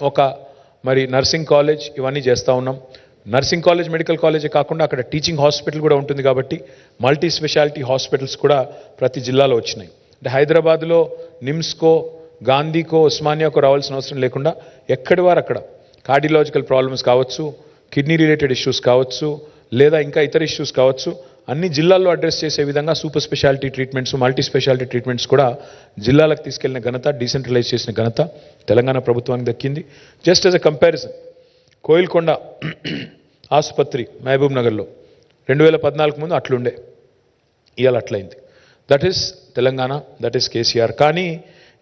ఒక మరి nursing college ఇవన్నీ చేస్తూ ఉన్నాం. నర్సింగ్ కాలేజ్ మెడికల్ కాలేజే కాకుండా అక్కడ టీచింగ్ హాస్పిటల్ కూడా ఉంటుంది కాబట్టి మల్టీ స్పెషాలిటీ హాస్పిటల్స్ కూడా ప్రతి జిల్లాలో వచ్చినాయి. అంటే హైదరాబాద్లో నిమ్స్కో, గాంధీకో, ఉస్మానియాకో రావాల్సిన అవసరం లేకుండా ఎక్కడి వారు అక్కడ కార్డియలాజికల్ ప్రాబ్లమ్స్ కావచ్చు, కిడ్నీ రిలేటెడ్ ఇష్యూస్ కావచ్చు, లేదా ఇంకా ఇతర ఇష్యూస్ కావచ్చు, అన్ని జిల్లాల్లో అడ్రస్ చేసే విధంగా super speciality treatments, multi speciality treatments కూడా జిల్లాలకు తీసుకెళ్లిన ఘనత, డీసెంట్రలైజ్ చేసిన ఘనత తెలంగాణ ప్రభుత్వానికి దక్కింది. Just as a comparison, Koilkonda ఆసుపత్రి మహబూబ్ నగర్లో 2014 ముందు అట్లుండే, ఇవాళ అట్లయింది. That is Telangana, that is KCR. కానీ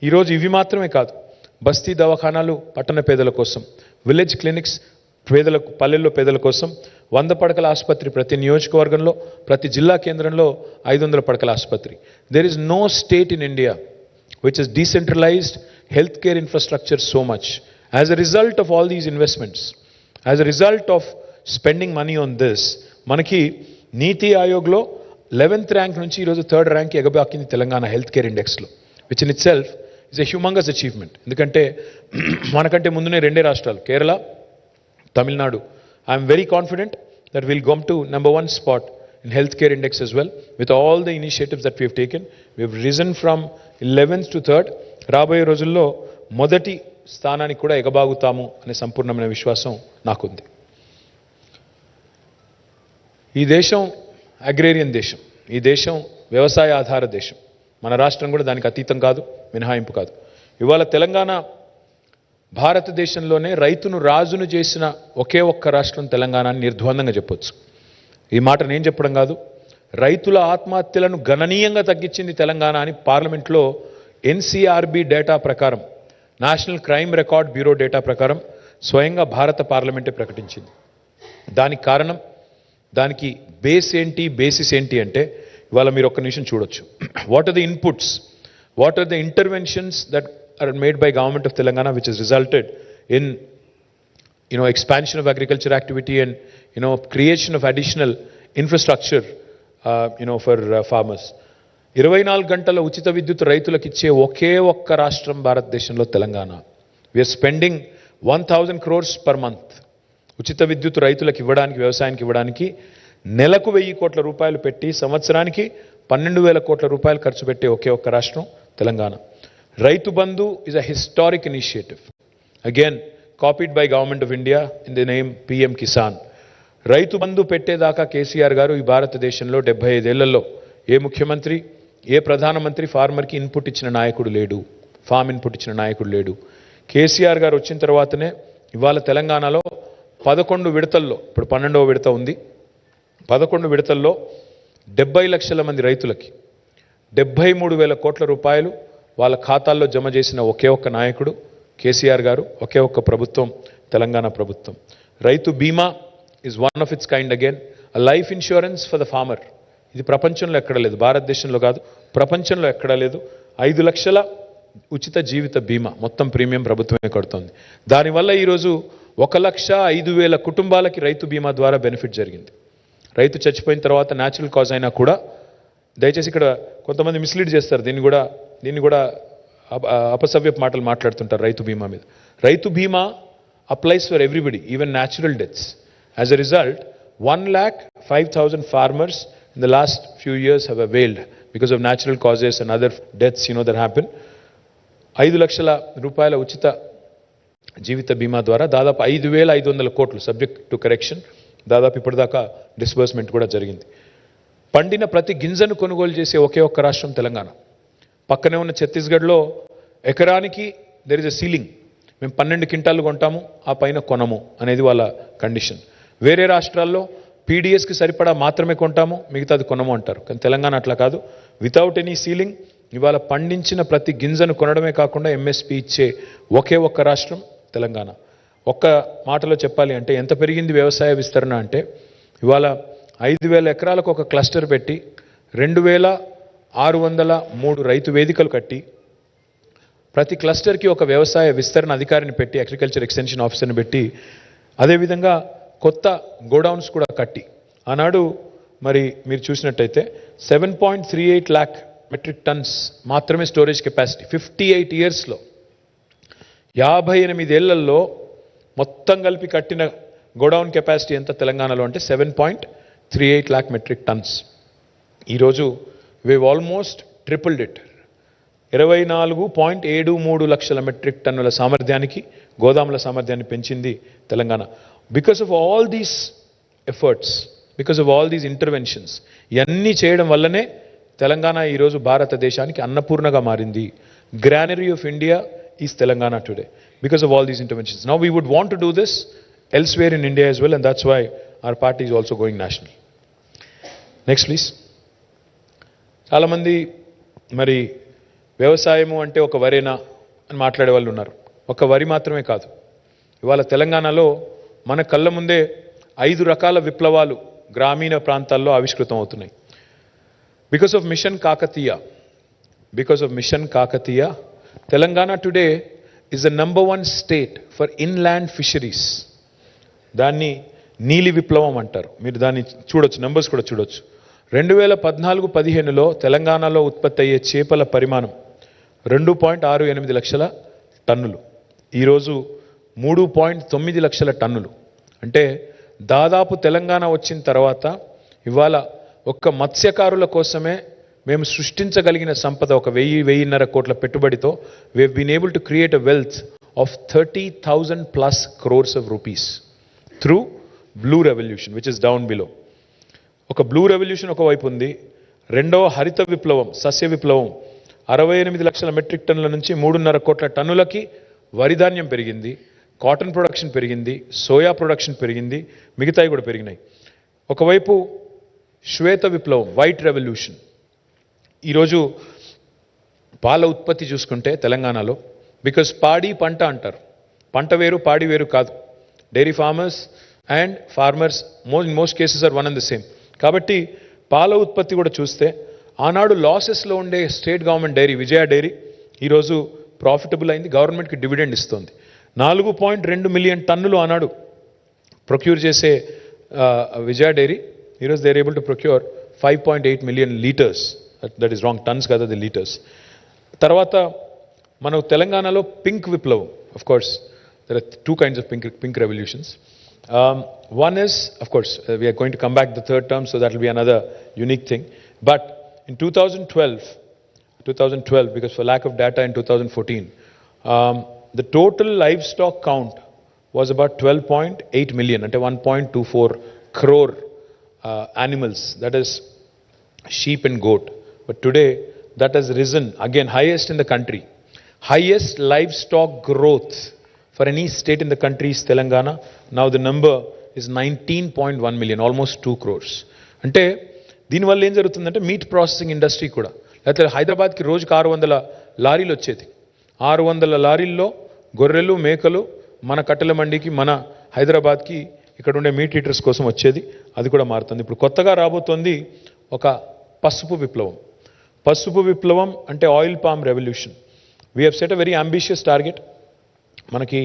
ఈరోజు ఇవి మాత్రమే కాదు, బస్తీ దవాఖానాలు పట్టణ పేదల కోసం, విలేజ్ క్లినిక్స్ పేదలకు, పల్లెల్లో పేదల కోసం 100 పడకల ఆసుపత్రి ప్రతి నియోజకవర్గంలో, ప్రతి జిల్లా కేంద్రంలో 500 పడకల ఆసుపత్రి. There is no state in India which has decentralized healthcare infrastructure so much. As a result of all these investments, as a result of spending money on this, మనకి నీతి ఆయోగ్లో 11th ర్యాంక్ నుంచి ఈరోజు 3rd ర్యాంక్ ఎగబాకింది Telangana health care ఇండెక్స్లో, which in itself is a humongous achievement. ఎందుకంటే మనకంటే ముందునే 2 రాష్ట్రాలు, Kerala, Tamil Nadu. I'm very confident that will come to number 1 spot in healthcare index as well, with all the initiatives that we have taken. We have risen from 11th to 3rd. రాబోయే రోజుల్లో మొదటి స్థానానికి కూడా ఎగబాగుతాము అనే సంపూర్ణమైన విశ్వాసం నాకుంది. ఈ దేశం అగ్రేరియన్ దేశం, ఈ దేశం వ్యవసాయ ఆధార దేశం. మన రాష్ట్రం కూడా దానికి అతీతం కాదు, మినహాయింపు కాదు. ఇవాళ తెలంగాణ భారతదేశంలోనే రైతును రాజును చేసిన ఒకే ఒక్క రాష్ట్రం తెలంగాణ అని నిర్ద్వందంగా చెప్పొచ్చు. ఈ మాట నేను చెప్పడం కాదు, రైతుల ఆత్మహత్యలను గణనీయంగా తగ్గించింది తెలంగాణ అని పార్లమెంట్లో ఎన్సీఆర్బీ డేటా ప్రకారం, national crime record bureau data ప్రకారం స్వయంగా భారత పార్లమెంటే ప్రకటించింది. దానికి కారణం, దానికి బేసిస్ ఏంటి అంటే, ఇవాళ మీరు ఒక్క నిమిషం చూడొచ్చు. What are the inputs, what are the interventions that are made by government of Telangana which has resulted in expansion of agriculture activity and creation of additional infrastructure for farmers. 24 గంటల ఉచిత విద్యుత్ రైతులకు ఇచ్చే ఒకే ఒక్క రాష్ట్రం భారతదేశంలో Telangana. We're spending 1000 crores per month ఉచిత విద్యుత్ రైతులకు ఇవ్వడానికి, వ్యవసాయానికి ఇవ్వడానికి. నెలకు 1000 కోట్ల రూపాయలు పెట్టి సంవత్సరానికి 12,000 కోట్ల రూపాయలు ఖర్చు పెట్టే ఒకే ఒక్క రాష్ట్రం Telangana. Rythu Bandhu is a historic initiative, again copied by Government of India in the name PM Kisan. Rythu Bandhu పెట్టేదాకా KCR గారు ఈ భారతదేశంలో 75 ఏళ్లలో ఏ ముఖ్యమంత్రి, ఏ ప్రధానమంత్రి ఫార్మర్కి ఇన్పుట్ ఇచ్చిన నాయకుడు లేడు, ఫామ్ ఇన్పుట్ ఇచ్చిన నాయకుడు లేడు. కేసీఆర్ గారు వచ్చిన తర్వాతనే ఇవాళ తెలంగాణలో 11 విడతల్లో, ఇప్పుడు 12వ విడత ఉంది, 11 విడతల్లో 70 లక్షల మంది రైతులకి 73,000 కోట్ల రూపాయలు వాళ్ళ ఖాతాల్లో జమ చేసిన ఒకే ఒక్క నాయకుడు కేసీఆర్ గారు, ఒకే ఒక్క ప్రభుత్వం తెలంగాణ ప్రభుత్వం. రైతు బీమా is one of its kind, again a life insurance for the farmer. ఇది ప్రపంచంలో ఎక్కడ లేదు, భారతదేశంలో కాదు, ప్రపంచంలో ఎక్కడా లేదు. 5 లక్షల ఉచిత జీవిత బీమా, మొత్తం ప్రీమియం ప్రభుత్వమే కడుతోంది. దానివల్ల ఈరోజు 1,05,000 కుటుంబాలకి రైతు బీమా ద్వారా బెనిఫిట్ జరిగింది. రైతు చచ్చిపోయిన తర్వాత న్యాచురల్ కాజ్ అయినా కూడా, దయచేసి ఇక్కడ కొంతమంది మిస్లీడ్ చేస్తారు, దీన్ని కూడా అపసవ్యపు మాటలు మాట్లాడుతుంటారు రైతు బీమా మీద. రైతు బీమా applies for everybody, even natural deaths. As a result, 1,05,000 farmers in the last few years have availed because of natural causes and other deaths that happen. 5 లక్షల రూపాయల ఉచిత జీవిత బీమా ద్వారా దాదాపు 5,500 కోట్లు, సబ్జెక్ట్ టు కరెక్షన్, దాదాపు ఇప్పటిదాకా డిస్బర్స్మెంట్ కూడా జరిగింది. పండిన ప్రతి గింజను కొనుగోలు చేసే ఒకే ఒక్క రాష్ట్రం తెలంగాణ. పక్కనే ఉన్న ఛత్తీస్గఢ్లో ఎకరానికి దెర్ ఇస్ ఎ సీలింగ్, మేము 12 క్వింటాలు కొంటాము, ఆ పైన కొనము అనేది వాళ్ళ కండిషన్. వేరే రాష్ట్రాల్లో పీడిఎస్కి సరిపడా మాత్రమే కొంటాము, మిగతాది కొనము అంటారు. కానీ తెలంగాణ అట్లా కాదు, వితౌట్ ఎనీ సీలింగ్ ఇవాళ పండించిన ప్రతి గింజను కొనడమే కాకుండా ఎంఎస్పి ఇచ్చే ఒకే ఒక్క రాష్ట్రం తెలంగాణ. ఒక్క మాటలో చెప్పాలి అంటే ఎంత పెరిగింది వ్యవసాయ విస్తరణ అంటే, ఇవాళ 5,000 ఎకరాలకు ఒక క్లస్టర్ పెట్టి 2,603 రైతు వేదికలు కట్టి, ప్రతి క్లస్టర్కి ఒక వ్యవసాయ విస్తరణ అధికారిని పెట్టి, అగ్రికల్చర్ ఎక్స్టెన్షన్ ఆఫీసర్ని పెట్టి, అదేవిధంగా కొత్త గోడౌన్స్ కూడా కట్టి, ఆనాడు మరి మీరు చూసినట్టయితే 7.38 lakh మెట్రిక్ టన్స్ మాత్రమే స్టోరేజ్ కెపాసిటీ 58 ఇయర్స్లో. 58 ఏళ్లలో మొత్తం కలిపి కట్టిన గోడౌన్ కెపాసిటీ ఎంత తెలంగాణలో అంటే 7.38 lakh మెట్రిక్ టన్స్. ఈరోజు వేవ్ ఆల్మోస్ట్ ట్రిపుల్డ్ ఇట్. 24.73 లక్షల మెట్రిక్ టన్నుల సామర్థ్యానికి గోదాముల సామర్థ్యాన్ని పెంచింది Telangana. Because of all these efforts, because of all these interventions, ఇవన్నీ చేయడం వల్లనే తెలంగాణ ఈరోజు భారతదేశానికి అన్నపూర్ణగా మారింది. Granary of India is Telangana today because of all these interventions. Now we would want to do this elsewhere in India as well, and that's why our party is also going national. Next please. చాలా మంది మరి వ్యవసాయము అంటే ఒక వరేనా అని మాట్లాడే వాళ్ళు ఉన్నారు. ఒక వరి మాత్రమే కాదు, ఇవాళ తెలంగాణలో మన కళ్ళ ముందే 5 రకాల విప్లవాలు గ్రామీణ ప్రాంతాల్లో ఆవిష్కృతం అవుతున్నాయి. Because of mission Kakatiya Telangana today is the number 1 state for inland fisheries. దాన్ని నీలి విప్లవం అంటారు. మీరు దాన్ని చూడొచ్చు, నంబర్స్ కూడా చూడొచ్చు. 2014-15లో తెలంగాణలో ఉత్పత్తి అయ్యే చేపల పరిమాణం 2.68 లక్షల టన్నులు. ఈరోజు 3.9 లక్షల టన్నులు. అంటే దాదాపు తెలంగాణ వచ్చిన తర్వాత ఇవాళ ఒక్క మత్స్యకారుల కోసమే మేము సృష్టించగలిగిన సంపద ఒక 1,000-1,500 కోట్ల పెట్టుబడితో we have been able to create a wealth of 30,000 plus crores of rupees through blue revolution, which is down below. ఒక బ్లూ రెవల్యూషన్ ఒకవైపు ఉంది. రెండవ హరిత విప్లవం, సస్య విప్లవం 68 లక్షల మెట్రిక్ టన్నుల నుంచి 3.5 కోట్ల టన్నులకి వరి ధాన్యం పెరిగింది, కాటన్ ప్రొడక్షన్ పెరిగింది, సోయా ప్రొడక్షన్ పెరిగింది, మిగతాయి కూడా పెరిగినాయి. ఒకవైపు శ్వేత విప్లవం, వైట్ రెవల్యూషన్. ఈరోజు పాల ఉత్పత్తి చూసుకుంటే తెలంగాణలో, బికాస్ పాడి పంట అంటారు, పంట వేరు పాడి వేరు కాదు. Dairy farmers and farmers in most cases are one and the same. కాబట్టి పాల ఉత్పత్తి కూడా చూస్తే ఆనాడు లాసెస్లో ఉండే state government dairy Vijaya dairy ఈరోజు ప్రాఫిటబుల్ అయింది, గవర్నమెంట్కి డివిడెండ్ ఇస్తుంది. 4.2 మిలియన్ టన్నులు ఆనాడు ప్రొక్యూర్ చేసే విజయ డైరీ ఈరోజు they are able to procure 5.8 million litres. That is wrong, tons కదా, ది లీటర్స్. తర్వాత మన తెలంగాణలో పింక్ విప్లవం. Of course there are 2 kinds of pink revolutions. One is, of course, we are going to come back the third term, so that will be another unique thing. But in 2012, because for lack of data in 2014, the total livestock count was about 12.8 million, ante 1.24 crore animals, that is sheep and goat. But today that has risen again, highest in the country. Highest livestock growth for any state in the country is Telangana. Now the number is 19.1 million, almost 2 crores. అంటే దీనివల్ల ఏం జరుగుతుందంటే meet processing industry కూడా, లేకపోతే హైదరాబాద్కి రోజుకి 600 లారీలు వచ్చేది. 600 లారీల్లో గొర్రెలు మేకలు మన కట్టెల మండికి, మన హైదరాబాద్కి ఇక్కడ ఉండే మీట్ ఈటర్స్ కోసం వచ్చేది. అది కూడా మారుతుంది. ఇప్పుడు కొత్తగా రాబోతోంది ఒక పసుపు విప్లవం. పసుపు విప్లవం అంటే oil palm revolution. We have set a very ambitious target. మనకి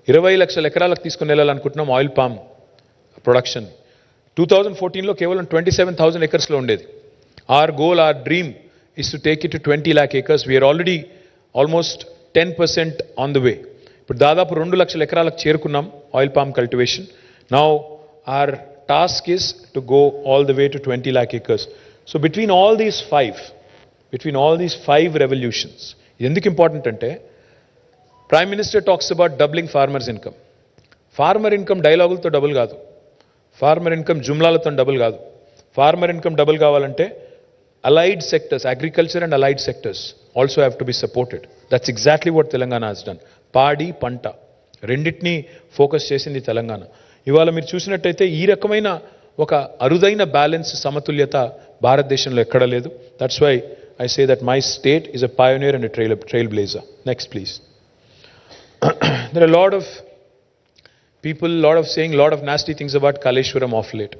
20 లక్షల ఎకరాలకు తీసుకుని వెళ్ళాలనుకుంటున్నాం ఆయిల్ పామ్ ప్రొడక్షన్. 2014లో కేవలం 27,000 ఎకర్స్లో ఉండేది. Our goal, our dream is to take it to 20 lakh acres. We're already almost 10% on the way. ఇప్పుడు దాదాపు 2 లక్షల ఎకరాలకు చేరుకున్నాం oil palm cultivation. Now our task is to go all the way to 20 lakh acres. So between all these five revolutions, ఎందుకు important అంటే prime minister talks about doubling farmers income. Farmer income డైలాగులతో double కాదు, farmer income జుమ్లాలతో double కాదు. Farmer income double కావాలంటే allied sectors, agriculture and allied sectors also have to be supported. That's exactly what Telangana has done. పాడి పంట రెండింటినీ focus చేసింది తెలంగాణ. ఇవాళ మీరు చూసినట్టయితే ఈ రకమైన ఒక అరుదైన బ్యాలెన్స్, సమతుల్యత భారతదేశంలో ఎక్కడ లేదు. That's why I say that my state is a pioneer and a trailblazer. Next please. There are a lot of people, saying lot of nasty things about Kaleshwaram of late.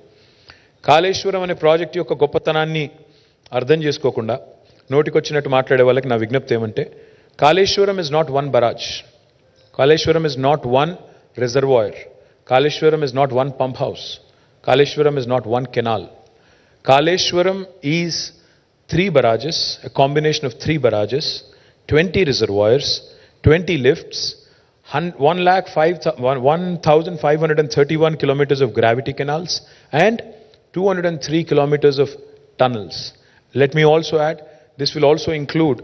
Kaleshwaram అనే project యొక్క గొప్పతనాన్ని అర్థం చేసుకోకుండా నోటికొచ్చినట్టు మాట్లాడే వాళ్ళకి నా విజ్ఞప్తి ఏమంటే, Kaleshwaram is not one barrage, Kaleshwaram is not one reservoir, Kaleshwaram is not one pump house, Kaleshwaram is not one canal. Kaleshwaram is 3 barrages, a combination of 3 barrages, 20 reservoirs, 20 lifts, 1,531 kilometers of gravity canals and 203 kilometers of tunnels. Let me also add, this will also include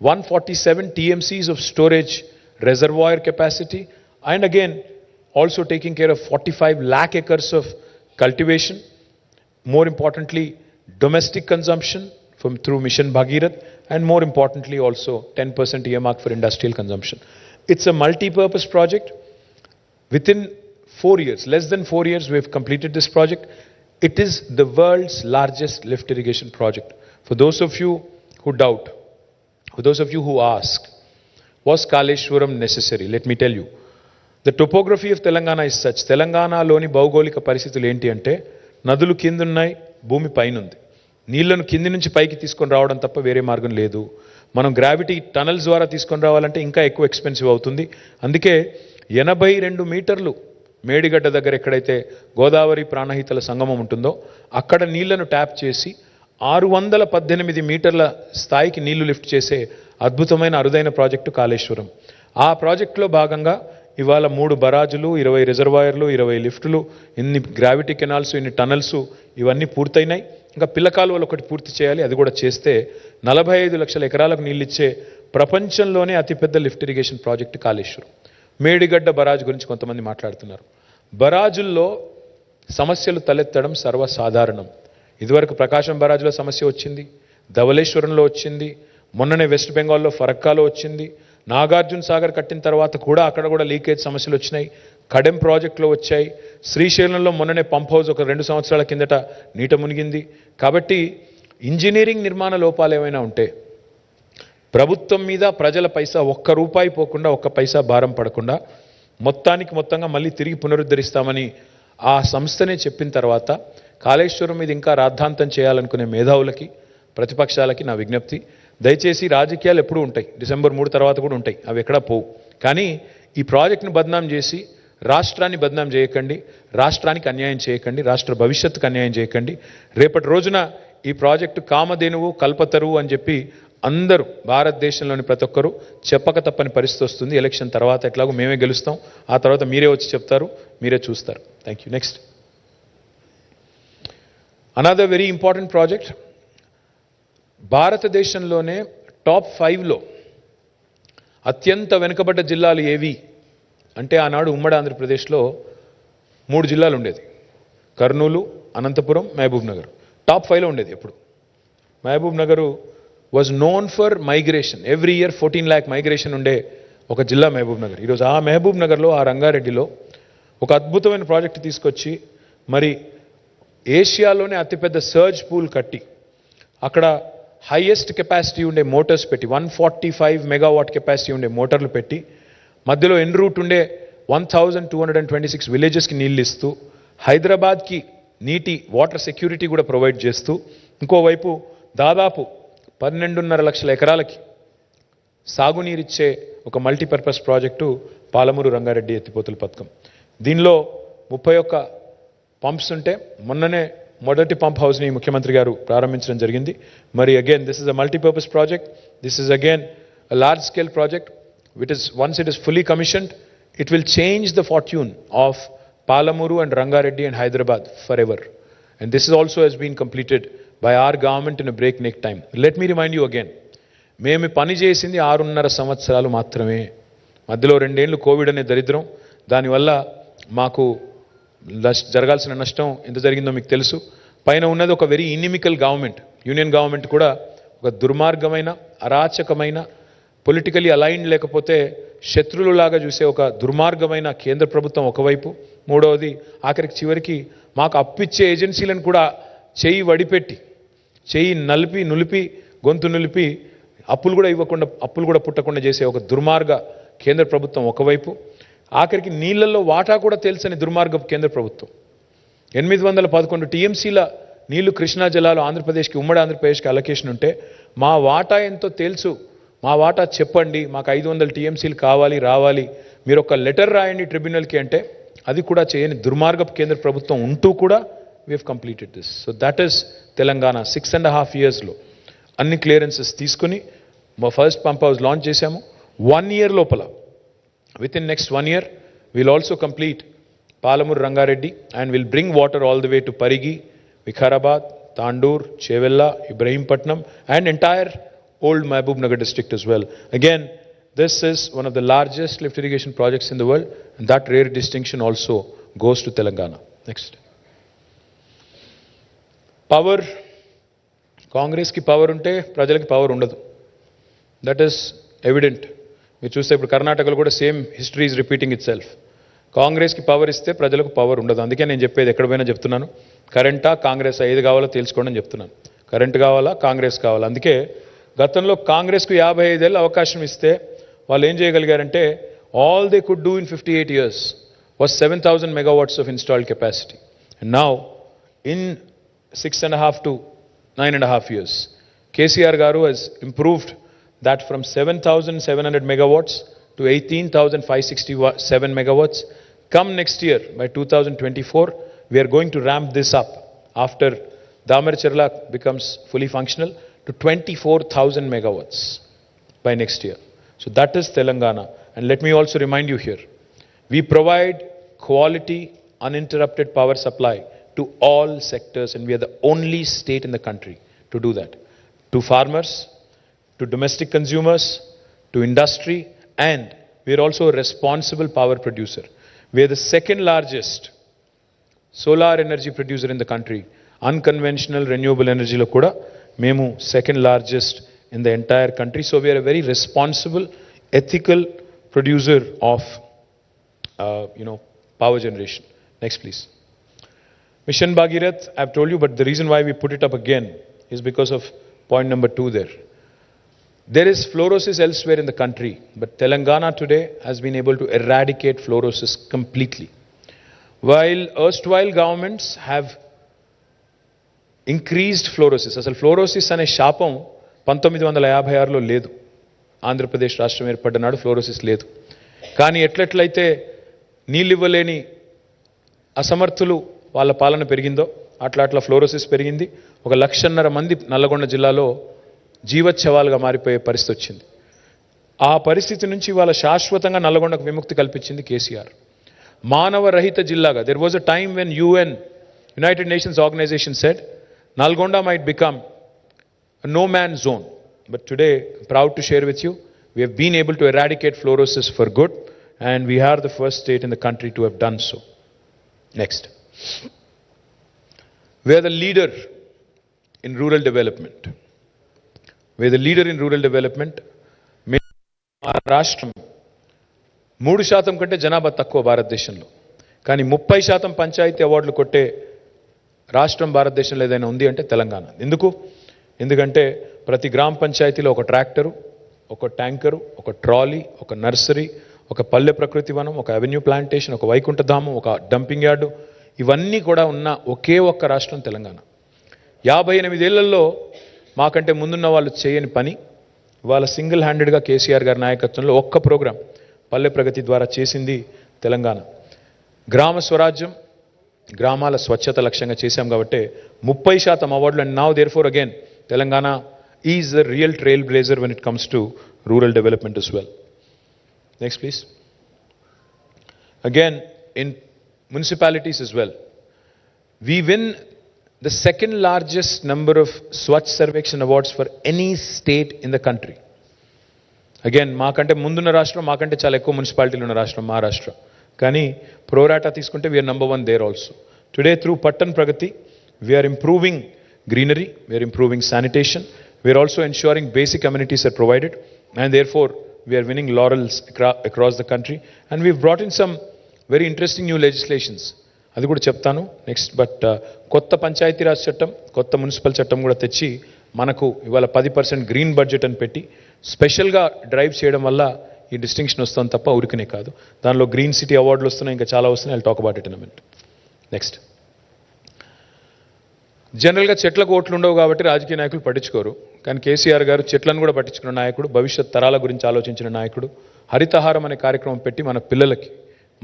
147 TMCs of storage reservoir capacity, and again also taking care of 45 lakh acres of cultivation. More importantly, domestic consumption through Mission Bhagirath, and more importantly also 10% earmark for industrial consumption. It's a multi-purpose project. Within 4 years, less than 4 years, we have completed this project. It is the world's largest lift irrigation project. For those of you who doubt, for those of you who ask, was Kaleshwaram necessary? Let me tell you. The topography of Telangana is such. Telangana loni భౌగోళిక పరిస్థితులు ఏంటి అంటే నదులు కింద ఉన్నాయి, భూమి పైన ఉంది. నీళ్లను కింది నుంచి పైకి తీసుకొని రావడం తప్ప వేరే మార్గం లేదు. మనం గ్రావిటీ టనల్స్ ద్వారా తీసుకొని రావాలంటే ఇంకా ఎక్కువ ఎక్స్పెన్సివ్ అవుతుంది. అందుకే 82 మీటర్లు మేడిగడ్డ దగ్గర ఎక్కడైతే గోదావరి ప్రాణహితల సంగమం ఉంటుందో అక్కడ నీళ్లను ట్యాప్ చేసి 618 మీటర్ల స్థాయికి నీళ్లు లిఫ్ట్ చేసే అద్భుతమైన అరుదైన ప్రాజెక్టు కాళేశ్వరం. ఆ ప్రాజెక్టులో భాగంగా ఇవాళ 3 బరాజులు, 20 రిజర్వాయర్లు, 20 లిఫ్టులు, ఇన్ని గ్రావిటీ కెనాల్స్, ఇన్ని టనల్స్ ఇవన్నీ పూర్తయినాయి. ఇంకా పిల్లకాలువలు ఒకటి పూర్తి చేయాలి. అది కూడా చేస్తే 45 లక్షల ఎకరాలకు నీళ్ళు ఇచ్చే ప్రపంచంలోనే అతిపెద్ద lift irrigation project Kaleshwaram. Medigadda barrage గురించి కొంతమంది మాట్లాడుతున్నారు. బరాజుల్లో సమస్యలు తలెత్తడం సర్వసాధారణం. ఇదివరకు ప్రకాశం బరాజులో సమస్య వచ్చింది, ధవళేశ్వరంలో వచ్చింది, మొన్ననే వెస్ట్ బెంగాల్లో ఫరక్కాలో వచ్చింది, నాగార్జున సాగర్ కట్టిన తర్వాత కూడా అక్కడ కూడా లీకేజ్ సమస్యలు వచ్చినాయి, కడెం ప్రాజెక్టులో వచ్చాయి, శ్రీశైలంలో మొన్ననే పంప్ హౌస్ ఒక 2 సంవత్సరాల కిందట నీట మునిగింది. కాబట్టి ఇంజనీరింగ్ నిర్మాణ లోపాలు ఏమైనా ఉంటే ప్రభుత్వం మీద ప్రజల పైసా ఒక్క రూపాయి పోకుండా, ఒక్క పైసా భారం పడకుండా మొత్తంగా మళ్ళీ తిరిగి పునరుద్ధరిస్తామని ఆ సంస్థనే చెప్పిన తర్వాత కాళేశ్వరం మీద ఇంకా రాద్ధాంతం చేయాలనుకునే మేధావులకి, ప్రతిపక్షాలకి నా విజ్ఞప్తి, దయచేసి రాజకీయాలు ఎప్పుడూ ఉంటాయి, డిసెంబర్ 3 తర్వాత కూడా ఉంటాయి, అవి ఎక్కడా పోవు. కానీ ఈ ప్రాజెక్టును బద్నాం చేసి రాష్ట్రాన్ని బద్నాం చేయకండి, రాష్ట్రానికి అన్యాయం చేయకండి, రాష్ట్ర భవిష్యత్తుకు అన్యాయం చేయకండి. రేపటి రోజున ఈ ప్రాజెక్టు కామధేనువు, కల్పతరువు అని చెప్పి అందరూ భారతదేశంలోని ప్రతి ఒక్కరూ చెప్పక తప్పని పరిస్థితి వస్తుంది. ఎలక్షన్ తర్వాత ఎట్లాగో మేమే గెలుస్తాం, ఆ తర్వాత మీరే వచ్చి చెప్తారు, మీరే చూస్తారు. Thank you. Next, another very important project. భారతదేశంలోనే టాప్ 5లో అత్యంత వెనుకబడ్డ జిల్లాలు ఏవి అంటే ఆనాడు ఉమ్మడి ఆంధ్రప్రదేశ్లో 3 జిల్లాలు ఉండేది, కర్నూలు, అనంతపురం, మహబూబ్ నగర్. టాప్ 5లో ఉండేది ఎప్పుడు. Mahabubnagar was known for migration. Every year 14 lakh migration ఉండే ఒక జిల్లా మహబూబ్ నగర్. ఈరోజు ఆ మహబూబ్ నగర్లో, ఆ రంగారెడ్డిలో ఒక అద్భుతమైన ప్రాజెక్టు తీసుకొచ్చి మరి ఏషియాలోనే అతిపెద్ద సర్జ్ పూల్ కట్టి అక్కడ హైయెస్ట్ కెపాసిటీ ఉండే మోటార్స్ పెట్టి 145 మెగావాట్ కెపాసిటీ ఉండే మోటార్లు పెట్టి మధ్యలో ఎన్ రూట్ ఉండే 1226 విలేజెస్కి నీళ్ళు ఇస్తూ హైదరాబాద్కి నీటి వాటర్ సెక్యూరిటీ కూడా ప్రొవైడ్ చేస్తూ ఇంకోవైపు దాదాపు 12.5 లక్షల ఎకరాలకి సాగునీరిచ్చే ఒక మల్టీపర్పస్ ప్రాజెక్టు పాలమూరు రంగారెడ్డి ఎత్తిపోతుల పథకం. దీనిలో 31 పంప్స్ ఉంటే మొన్ననే మొదటి పంప్ హౌస్ని ముఖ్యమంత్రి గారు ప్రారంభించడం జరిగింది. మరి again this is a multipurpose project, this is again a large scale project. Once it is fully commissioned, it will change the fortune of Palamuru and Rangareddy and Hyderabad forever. And this is also has been completed by our government in a breakneck time. Let me remind you again, మేము పని చేసింది 6.5 సంవత్సరాలు మాత్రమే. మధ్యలో 2 ఏళ్ళు Covid అనే దరిద్రం, దానివల్ల మాకు జరగాల్సిన నష్టం ఎంత జరిగిందో మీకు తెలుసు. పైన ఉన్నది ఒక very inimical government, union government కూడా ఒక దుర్మార్గమైన, అరాచకమైన, పొలిటికలీ అలైన్డ్ లేకపోతే శత్రువులాగా చూసే ఒక దుర్మార్గమైన కేంద్ర ప్రభుత్వం ఒకవైపు, మూడవది ఆఖరికి చివరికి మాకు అప్పిచ్చే ఏజెన్సీలను కూడా చేయి వడిపెట్టి, చేయి నులిపి గొంతు నులిపి అప్పులు కూడా ఇవ్వకుండా, అప్పులు కూడా పుట్టకుండా చేసే ఒక దుర్మార్గ కేంద్ర ప్రభుత్వం ఒకవైపు, ఆఖరికి నీళ్లలో వాటా కూడా తెలుసని దుర్మార్గ కేంద్ర ప్రభుత్వం. 811 టీఎంసీల నీళ్లు కృష్ణా జలాలు ఆంధ్రప్రదేశ్కి, ఉమ్మడి ఆంధ్రప్రదేశ్కి అలొకేషన్ ఉంటే మా వాటా ఎంతో తెలుసు, మా వాటా చెప్పండి, మాకు 500 టీఎంసీలు కావాలి, రావాలి, మీరు ఒక లెటర్ రాయండి ట్రిబ్యునల్కి అంటే అది కూడా చేయని దుర్మార్గపు కేంద్ర ప్రభుత్వం ఉంటూ కూడా we have completed this. So that is Telangana. 6.5 yearsలో అన్ని క్లియరెన్సెస్ తీసుకుని మా ఫస్ట్ పంప్ హౌస్ లాంచ్ చేశాము. 1 year లోపల Within next 1 year, we'll also complete Palamur Rangareddy and we'll bring water all the way to Parigi, Vikharabad, Tandur, Chevella, Ibrahimpatnam and entire old Mahbubnagar district as well. Again, this is one of the largest lift irrigation projects in the world, and that rare distinction also goes to Telangana. Next. Power. Congress ki power unte, prajalaki power undadu. That is evident. మీరు చూస్తే ఇప్పుడు కర్ణాటకలో కూడా same history is repeating it self. కాంగ్రెస్కి power ఇస్తే ప్రజలకు power ఉండదు. అందుకే నేను చెప్పేది ఎక్కడ పోయినా చెప్తున్నాను, కరెంటా కాంగ్రెస్ ఏది కావాలో తెలుసుకోండి అని చెప్తున్నాను. కరెంట్ కావాలా కాంగ్రెస్ కావాలా. అందుకే గతంలో కాంగ్రెస్కు 55 ఏళ్ళ అవకాశం ఇస్తే వాళ్ళు ఏం చేయగలిగారంటే all they could do in 58 years was 7,000 megawatts of installed capacity. And now in 6.5 to 9.5 years, KCR garu has improved that from 7,700 megawatts to 18,567 megawatts. Come next year, by 2024, we are going to ramp this up after Damarcherla becomes fully functional to 24,000 megawatts by next year. So that is Telangana. And let me also remind you here, we provide quality, uninterrupted power supply to all sectors, and we are the only state in the country to do that. To farmers, to domestic consumers, to industry, and we are also a responsible power producer. We are the second largest solar energy producer in the country. Unconventional renewable energy lo kuda memu second largest in the entire country. So we are a very responsible, ethical producer of power generation. Next please. Mission Bhagirath, I've told you, but the reason why we put it up again is because of point number 2 there. There is fluorosis elsewhere in the country, but Telangana today has been able to eradicate fluorosis completely. While erstwhile governments have increased fluorosis, asal fluorosis ane shapam 1956 lo ledu. Andhra Pradesh రాష్ట్రం ఏర్పడ్డనాడు fluorosis లేదు. కానీ ఎట్లెట్లయితే నీళ్ళివ్వలేని అసమర్థులు వాళ్ళ పాలన పెరిగిందో అట్లా fluorosis పెరిగింది. 1,50,000 మంది నల్లగొండ జిల్లాలో జీవచ్ఛవాలుగా మారిపోయే పరిస్థితి వచ్చింది. ఆ పరిస్థితి నుంచి వాళ్ళ శాశ్వతంగా నల్లగొండకు విముక్తి కల్పించింది కేసీఆర్. మానవ రహిత జిల్లాగా, there was a time when United Nations organization said Nalgonda might become a no-man zone. But today, I'm proud to share with you, we have been able to eradicate fluorosis for good, and we are the first state in the country to have done so. Next. We are the leader in rural development. We are the leader in rural development. మా రాష్ట్రం 3% కంటే జనాభా తక్కువ భారతదేశంలో, కానీ 30% పంచాయతీ అవార్డులు కొట్టే రాష్ట్రం భారతదేశంలో ఏదైనా ఉంది అంటే తెలంగాణ. ఎందుకంటే ప్రతి గ్రామ పంచాయతీలో ఒక ట్రాక్టరు, ఒక ట్యాంకరు, ఒక ట్రాలీ, ఒక నర్సరీ, ఒక పల్లె ప్రకృతి వనం, ఒక అవెన్యూ ప్లాంటేషన్, ఒక వైకుంఠధామం, ఒక డంపింగ్ యార్డు, ఇవన్నీ కూడా ఉన్న ఒకే ఒక్క రాష్ట్రం తెలంగాణ. 58 ఏళ్లలో మాకంటే ముందున్న వాళ్ళు చేయని పని ఇవాళ సింగిల్ హ్యాండెడ్గా కేసీఆర్ గారి నాయకత్వంలో ఒక్క ప్రోగ్రాం పల్లె ప్రగతి ద్వారా చేసింది తెలంగాణ. గ్రామ స్వరాజ్యం, గ్రామాల స్వచ్ఛత లక్ష్యంగా చేశాం కాబట్టి 30% అవార్డులు. And now therefore again Telangana is the real trail blazer when it comes to rural development as well. Next please. Again, in municipalities as well, we win the second largest number of Swachh Sarvekshan awards for any state in the country. Again, మాకంటే ముందున్న రాష్ట్రం, మాకంటే చాలా ఎక్కువ మున్సిపాలిటీలు ఉన్న రాష్ట్రం మహారాష్ట్ర. కానీ ప్రోరాటా తీసుకుంటే we are number 1 there also. Today through Pattan Pragati, we are improving greenery, we are improving sanitation, we are also ensuring basic amenities are provided, and therefore we are winning laurels across the country, and we've brought in some very interesting new legislations. అది కూడా చెప్తాను next. But కొత్త పంచాయతీరాజ్ చట్టం, కొత్త municipal చట్టం కూడా తెచ్చి మనకు ఇవాళ 10% గ్రీన్ బడ్జెట్ అని పెట్టి స్పెషల్గా డ్రైవ్ చేయడం వల్ల ఈ డిస్టింక్షన్ వస్తుంది తప్ప ఊరికనే కాదు. దానిలో గ్రీన్ సిటీ అవార్డులు వస్తున్నాయి, ఇంకా చాలా వస్తున్నాయి. I'll talk about it in a minute. Next. జనరల్గా చెట్లకు ఓట్లు ఉండవు కాబట్టి రాజకీయ నాయకులు పట్టించుకోరు, కానీ కేసీఆర్ గారు చెట్లను కూడా పట్టించుకున్న నాయకుడు, భవిష్యత్ తరాల గురించి ఆలోచించిన నాయకుడు. హరితహారం అనే కార్యక్రమం పెట్టి మన పిల్లలకి,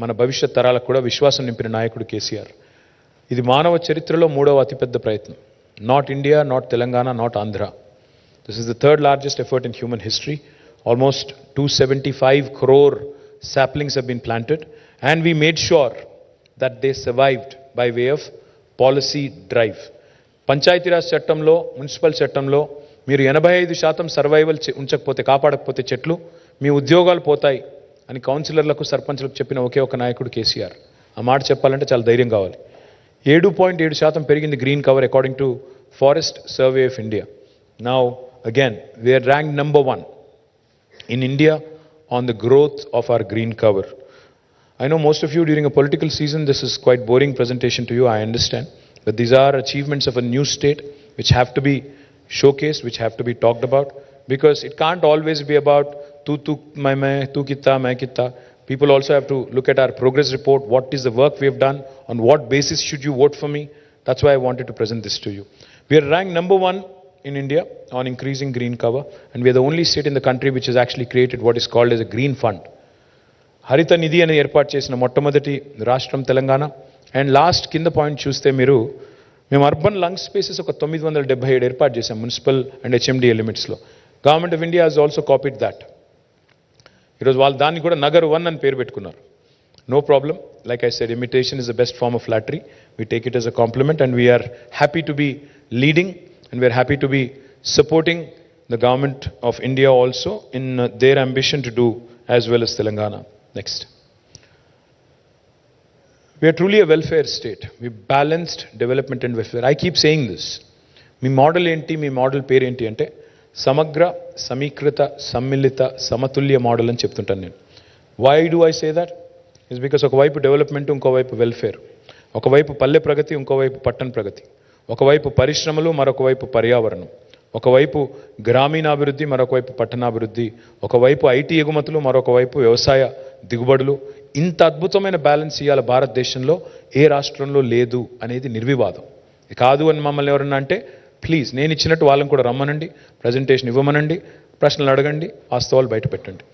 మన భవిష్యత్ తరాలకు కూడా విశ్వాసం నింపిన నాయకుడు కేసీఆర్. ఇది మానవ చరిత్రలో 3వ అతిపెద్ద ప్రయత్నం. Not India, not Telangana, not Andhra. This is the 3rd largest effort in human history. Almost 275 crore saplings have been planted, and we made sure that they survived by way of policy drive. Panchayati Raj చట్టంలో, municipal చట్టంలో మీరు 85% survival ఉంచకపోతే, కాపాడకపోతే చెట్లు మీ ఉద్యోగాలు పోతాయి అని కౌన్సిలర్లకు, సర్పంచ్లకు చెప్పిన ఒకే ఒక నాయకుడు కేసీఆర్. ఆ మాట చెప్పాలంటే చాలా ధైర్యం కావాలి. 7.7% పెరిగింది green cover according to forest survey of India. Now again we are ranked number 1 in India on the growth of our green cover. I know most of you during a political season, this is quite boring presentation to you, I understand. But these are achievements of a new state which have to be showcased, which have to be talked about, because it can't always be about tu tu kitta. People also have to look at our progress report. What is the work we have done? On what basis should you vote for me? That's why I wanted to present this to you. We are ranked number 1 in India on increasing green cover, and we are the only state in the country which has actually created what is called as a green fund. హరిత నిధి అని ఏర్పాటు చేసిన మొట్టమొదటి రాష్ట్రం Telangana. And last కింద point చూస్తే మేము urban lung spaces ఒక 977 ఏర్పాటు చేశాం మున్సిపల్ అండ్ హెచ్ఎండిఏ లిమిట్స్లో. Government of India has also copied that. ఈరోజు వాళ్ళు దాన్ని కూడా నగర్ 1 అని పేరు పెట్టుకున్నారు. No problem. Like I said, imitation is the best form of flattery. We take it as a compliment, and we're happy to be leading, and we are happy to be supporting the government of India also in their ambition to do as well as Telangana. Next. We are truly a welfare state. We balanced development and welfare. I keep saying this. Me model ఏంటి, మీ model పేరు ఏంటి అంటే సమగ్ర, సమీకృత, సమ్మిళిత, సమతుల్య model అని చెప్తుంటాను నేను. Why do I say that? It's because ఒకవైపు డెవలప్మెంట్, ఇంకోవైపు వెల్ఫేర్. ఒకవైపు పల్లె ప్రగతి, ఇంకోవైపు పట్టణ ప్రగతి. ఒకవైపు పరిశ్రమలు, మరొకవైపు పర్యావరణం. ఒకవైపు గ్రామీణాభివృద్ధి, మరొకవైపు పట్టణాభివృద్ధి. ఒకవైపు ఐటీ ఎగుమతులు, మరొకవైపు వ్యవసాయ దిగుబడులు. ఇంత అద్భుతమైన బ్యాలెన్స్ ఇవాళ భారతదేశంలో ఏ రాష్ట్రంలో లేదు అనేది నిర్వివాదం. కాదు అని మమ్మల్ని ఎవరన్నా అంటే ప్లీజ్, నేను ఇచ్చినట్టు వాళ్ళని కూడా రమ్మనండి, ప్రజెంటేషన్ ఇవ్వమనండి, ప్రశ్నలు అడగండి, వాస్తవాలు బయట పెట్టండి.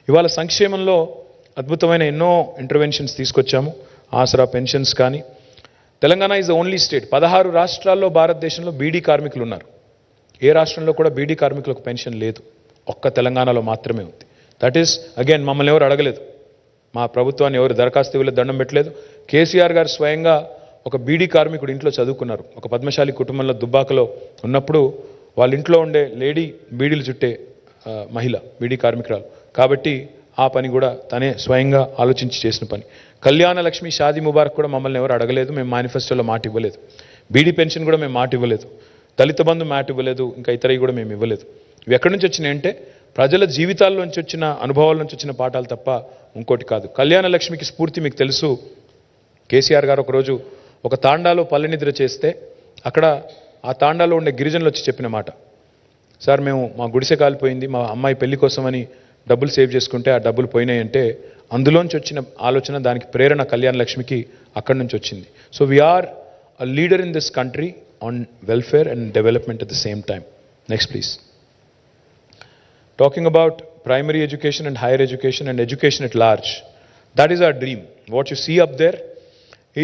ఇవాళ సంక్షేమంలో అద్భుతమైన ఎన్నో ఇంటర్వెన్షన్స్ తీసుకొచ్చాము. ఆసరా పెన్షన్స్ కానీ. Telangana is the only state. 16 రాష్ట్రాల్లో భారతదేశంలో బీడీ కార్మికులు ఉన్నారు. ఏ రాష్ట్రంలో కూడా బీడీ కార్మికులకు పెన్షన్ లేదు. ఒక్క తెలంగాణలో మాత్రమే ఉంది. దట్ ఈస్ అగైన్, మమ్మల్ని ఎవరు అడగలేదు, మా ప్రభుత్వాన్ని ఎవరు దరఖాస్తు ఇవ్వలేదు, దండం పెట్టలేదు. కేసీఆర్ గారు స్వయంగా ఒక బీడీ కార్మికుడు ఇంట్లో చదువుకున్నారు. ఒక పద్మశాలి కుటుంబంలో దుబ్బాకలో ఉన్నప్పుడు వాళ్ళ ఇంట్లో ఉండే లేడీ బీడీలు చుట్టే మహిళ, బీడీ కార్మికురాలు కాబట్టి ఆ పని కూడా తనే స్వయంగా ఆలోచించి చేసిన పని. కళ్యాణ లక్ష్మి, షాదీ ముబారక్ కూడా మమ్మల్ని ఎవరు అడగలేదు. మేము మేనిఫెస్టోలో మాట ఇవ్వలేదు. బీడీ పెన్షన్ కూడా మేము మాట ఇవ్వలేదు. దళిత బంధు మాట ఇవ్వలేదు. ఇంకా ఇతరవి కూడా మేము ఇవ్వలేదు. ఇవి ఎక్కడి నుంచి వచ్చినాయి అంటే ప్రజల జీవితాల్లోంచి వచ్చిన, అనుభవాల నుంచి వచ్చిన పాఠాలు తప్ప ఇంకోటి కాదు. కళ్యాణ లక్ష్మికి స్ఫూర్తి మీకు తెలుసు. కేసీఆర్ గారు ఒకరోజు ఒక తాండాలో పల్లె నిద్ర చేస్తే అక్కడ ఆ తాండాలో ఉండే గిరిజనులు వచ్చి చెప్పిన మాట, సార్ మేము మా గుడిసె కాలిపోయింది, మా అమ్మాయి పెళ్లి కోసమని డబ్బులు సేవ్ చేసుకుంటే ఆ డబ్బులు పోయినాయంటే అందులోంచి వచ్చిన ఆలోచన, దానికి ప్రేరణ కళ్యాణ లక్ష్మికి అక్కడి నుంచి వచ్చింది. So we're a leader in this country on welfare and development at the same time. Next please. Talking about primary education and higher education and education at large, that is our dream. What you see up there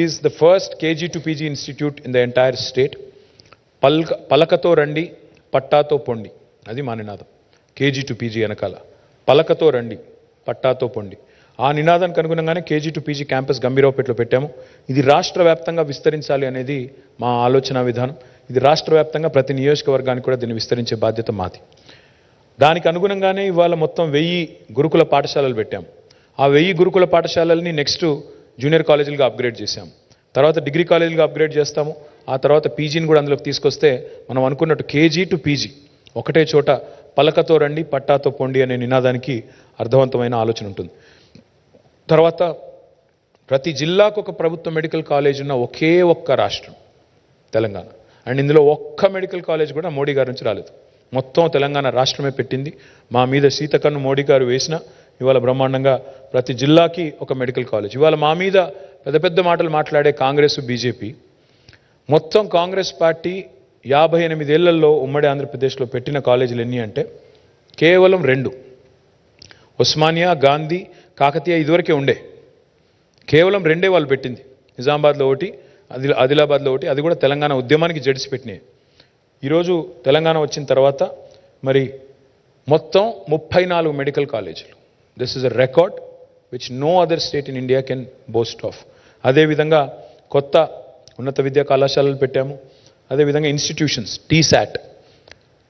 is the first KG to PG institute in the entire state. Palakato randi, pattato pondi. Adi ma ninadam. KG to PG anakala. Palakato randi, pattato pondi. ఆ నినాదానికి అనుగుణంగానే KG to PG campus గంభీరావుపేటలో పెట్టాము. ఇది రాష్ట్ర వ్యాప్తంగా విస్తరించాలి అనేది మా ఆలోచన విధానం. ఇది రాష్ట్ర వ్యాప్తంగా ప్రతి నియోజకవర్గానికి కూడా దీన్ని విస్తరించే బాధ్యత మాది. దానికి అనుగుణంగానే ఇవాళ మొత్తం 1000 గురుకుల పాఠశాలలు పెట్టాం. ఆ 1000 గురుకుల పాఠశాలల్ని నెక్స్ట్ జూనియర్ కాలేజీలుగా అప్గ్రేడ్ చేశాం. తర్వాత డిగ్రీ కాలేజీలుగా అప్గ్రేడ్ చేస్తాము. ఆ తర్వాత పీజీని కూడా అందులోకి తీసుకొస్తే మనం అనుకున్నట్టు కేజీ టు పీజీ ఒకటే చోట పలకతో రండి, పట్టాతో పొండి అనే నినాదానికి అర్థవంతమైన ఆలోచన ఉంటుంది. తర్వాత ప్రతి జిల్లాకు ఒక ప్రభుత్వ మెడికల్ కాలేజ్ ఉన్న ఒకే ఒక్క రాష్ట్రం తెలంగాణ. అండ్ ఇందులో ఒక్క మెడికల్ కాలేజ్ కూడా మోడీ గారి నుంచి రాలేదు. మొత్తం తెలంగాణ రాష్ట్రమే పెట్టింది. మా మీద సీతకన్ను మోడీ గారు వేసిన ఇవాళ బ్రహ్మాండంగా ప్రతి జిల్లాకి ఒక మెడికల్ కాలేజ్. ఇవాళ మా మీద పెద్ద పెద్ద మాటలు మాట్లాడే కాంగ్రెస్, బీజేపీ, మొత్తం కాంగ్రెస్ పార్టీ 58 ఏళ్లలో ఉమ్మడి ఆంధ్రప్రదేశ్లో పెట్టిన కాలేజీలు ఎన్ని అంటే కేవలం 2. ఉస్మానియా, గాంధీ, కాకతీయ ఇదివరకే ఉండే. కేవలం 2 వాళ్ళు పెట్టింది. నిజామాబాద్లో ఒకటి, ఆదిలాబాద్లో ఒకటి, అది కూడా తెలంగాణ ఉద్యమానికి జడిసి పెట్టినాయి. ఈరోజు తెలంగాణ వచ్చిన తర్వాత మరి మొత్తం 34 మెడికల్ కాలేజీలు. This is a record which no other state in India can boast of. అదేవిధంగా కొత్త ఉన్నత విద్యా కళాశాలలు పెట్టాము. అదేవిధంగా ఇన్స్టిట్యూషన్స్,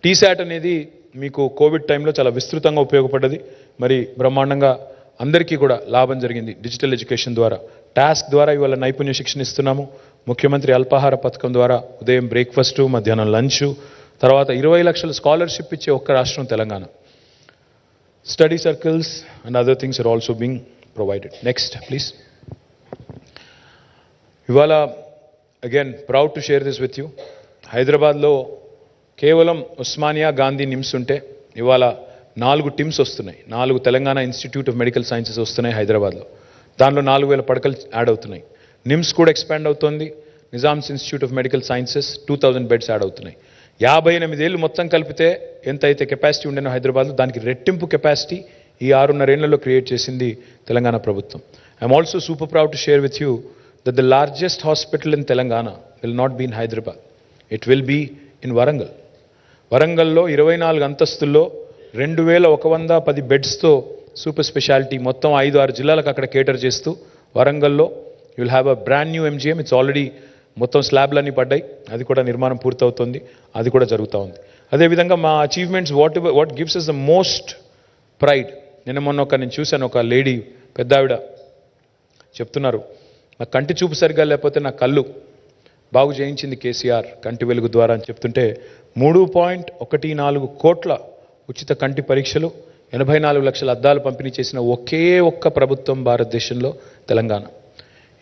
టీశాట్ అనేది మీకు కోవిడ్ టైంలో చాలా విస్తృతంగా ఉపయోగపడ్డది. మరి బ్రహ్మాండంగా అందరికీ కూడా లాభం జరిగింది. డిజిటల్ ఎడ్యుకేషన్ ద్వారా, టాస్క్ ద్వారా ఇవాళ నైపుణ్య శిక్షణ ఇస్తున్నాము. ముఖ్యమంత్రి అల్పాహార పథకం ద్వారా ఉదయం బ్రేక్ఫాస్టు, మధ్యాహ్నం లంచ్, తర్వాత 20 లక్షల స్కాలర్షిప్ ఇచ్చే ఒక్క రాష్ట్రం Telangana. Study circles and other things are also being provided. Next please. ఇవాళ again proud to share this with you. హైదరాబాద్లో కేవలం ఉస్మానియా, గాంధీ, నిమ్స్ ఉంటే ఇవాళ 4 టిమ్స్ వస్తున్నాయి. 4 Telangana institute of medical sciences వస్తున్నాయి హైదరాబాద్లో. దానిలో 4000 పడకలు యాడ్ అవుతున్నాయి. నిమ్స్ కూడా ఎక్స్పాండ్ అవుతోంది. Nizam's institute of medical sciences 2000 beds add అవుతున్నాయి. 58 ఏళ్ళు మొత్తం కలిపితే ఎంత అయితే కెపాసిటీ ఉండేనో హైదరాబాద్లో, దానికి రెట్టింపు కెపాసిటీ ఈ 6.5 ఏళ్లలో క్రియేట్ చేసింది తెలంగాణ ప్రభుత్వం. I'm also super proud to share with you that the largest hospital in Telangana will not be in Hyderabad. It will be in Warangal. వరంగల్లో 24 అంతస్తుల్లో 2110 బెడ్స్తో సూపర్ స్పెషాలిటీ మొత్తం 5-6 జిల్లాలకు అక్కడ కేటర్ చేస్తూ వరంగల్లో you will have a brand new MGM. It's already మొత్తం స్లాబ్లన్నీ పడ్డాయి, అది కూడా నిర్మాణం పూర్తవుతుంది, అది కూడా జరుగుతూ ఉంది. అదేవిధంగా మా achievements what gives us the most pride. మొన్న నేను చూశాను, ఒక లేడీ పెద్ద ఆవిడ చెప్తున్నారు, నా కంటి చూపు సరిగా లేకపోతే నా కళ్ళు బాగు చేయించింది కేసీఆర్ కంటి వెలుగు ద్వారా అని చెప్తుంటే, 3.14 కోట్ల ఉచిత కంటి పరీక్షలు, 84 లక్షల అద్దాలు పంపిణీ చేసిన ఒకే ఒక్క ప్రభుత్వం భారతదేశంలో తెలంగాణ.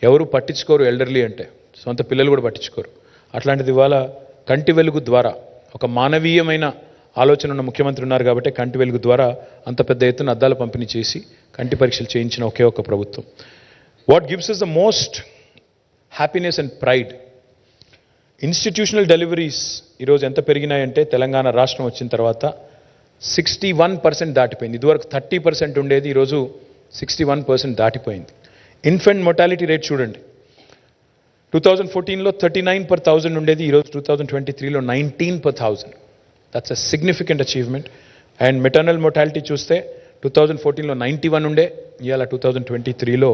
ఎవరు పట్టించుకోరు ఎల్డర్లీ అంటే, సొంత పిల్లలు కూడా పట్టించుకోరు. అట్లాంటిది ఇవాళ కంటి వెలుగు ద్వారా ఒక మానవీయమైన ఆలోచన ఉన్న ముఖ్యమంత్రి ఉన్నారు కాబట్టి కంటి వెలుగు ద్వారా అంత పెద్ద ఎత్తున అద్దాలు పంపిణీ చేసి కంటి పరీక్షలు చేయించిన ఒకే ఒక్క ప్రభుత్వం. What gives us the most happiness and pride, institutional deliveries ఈరోజు ఎంత పెరిగినాయంటే తెలంగాణ రాష్ట్రం వచ్చిన తర్వాత 61% దాటిపోయింది. ఇదివరకు 30% ఉండేది, ఈరోజు 61% దాటిపోయింది. ఇన్ఫెంట్ మొర్టాలిటీ రేట్ చూడండి, 2014లో 39 per 1000 ఉండేది, ఈరోజు 2023లో 19 per 1000. That's a significant achievement. And maternal mortality చూస్తే 2014లో 91 ఉండే, ఇవాళ 2023లో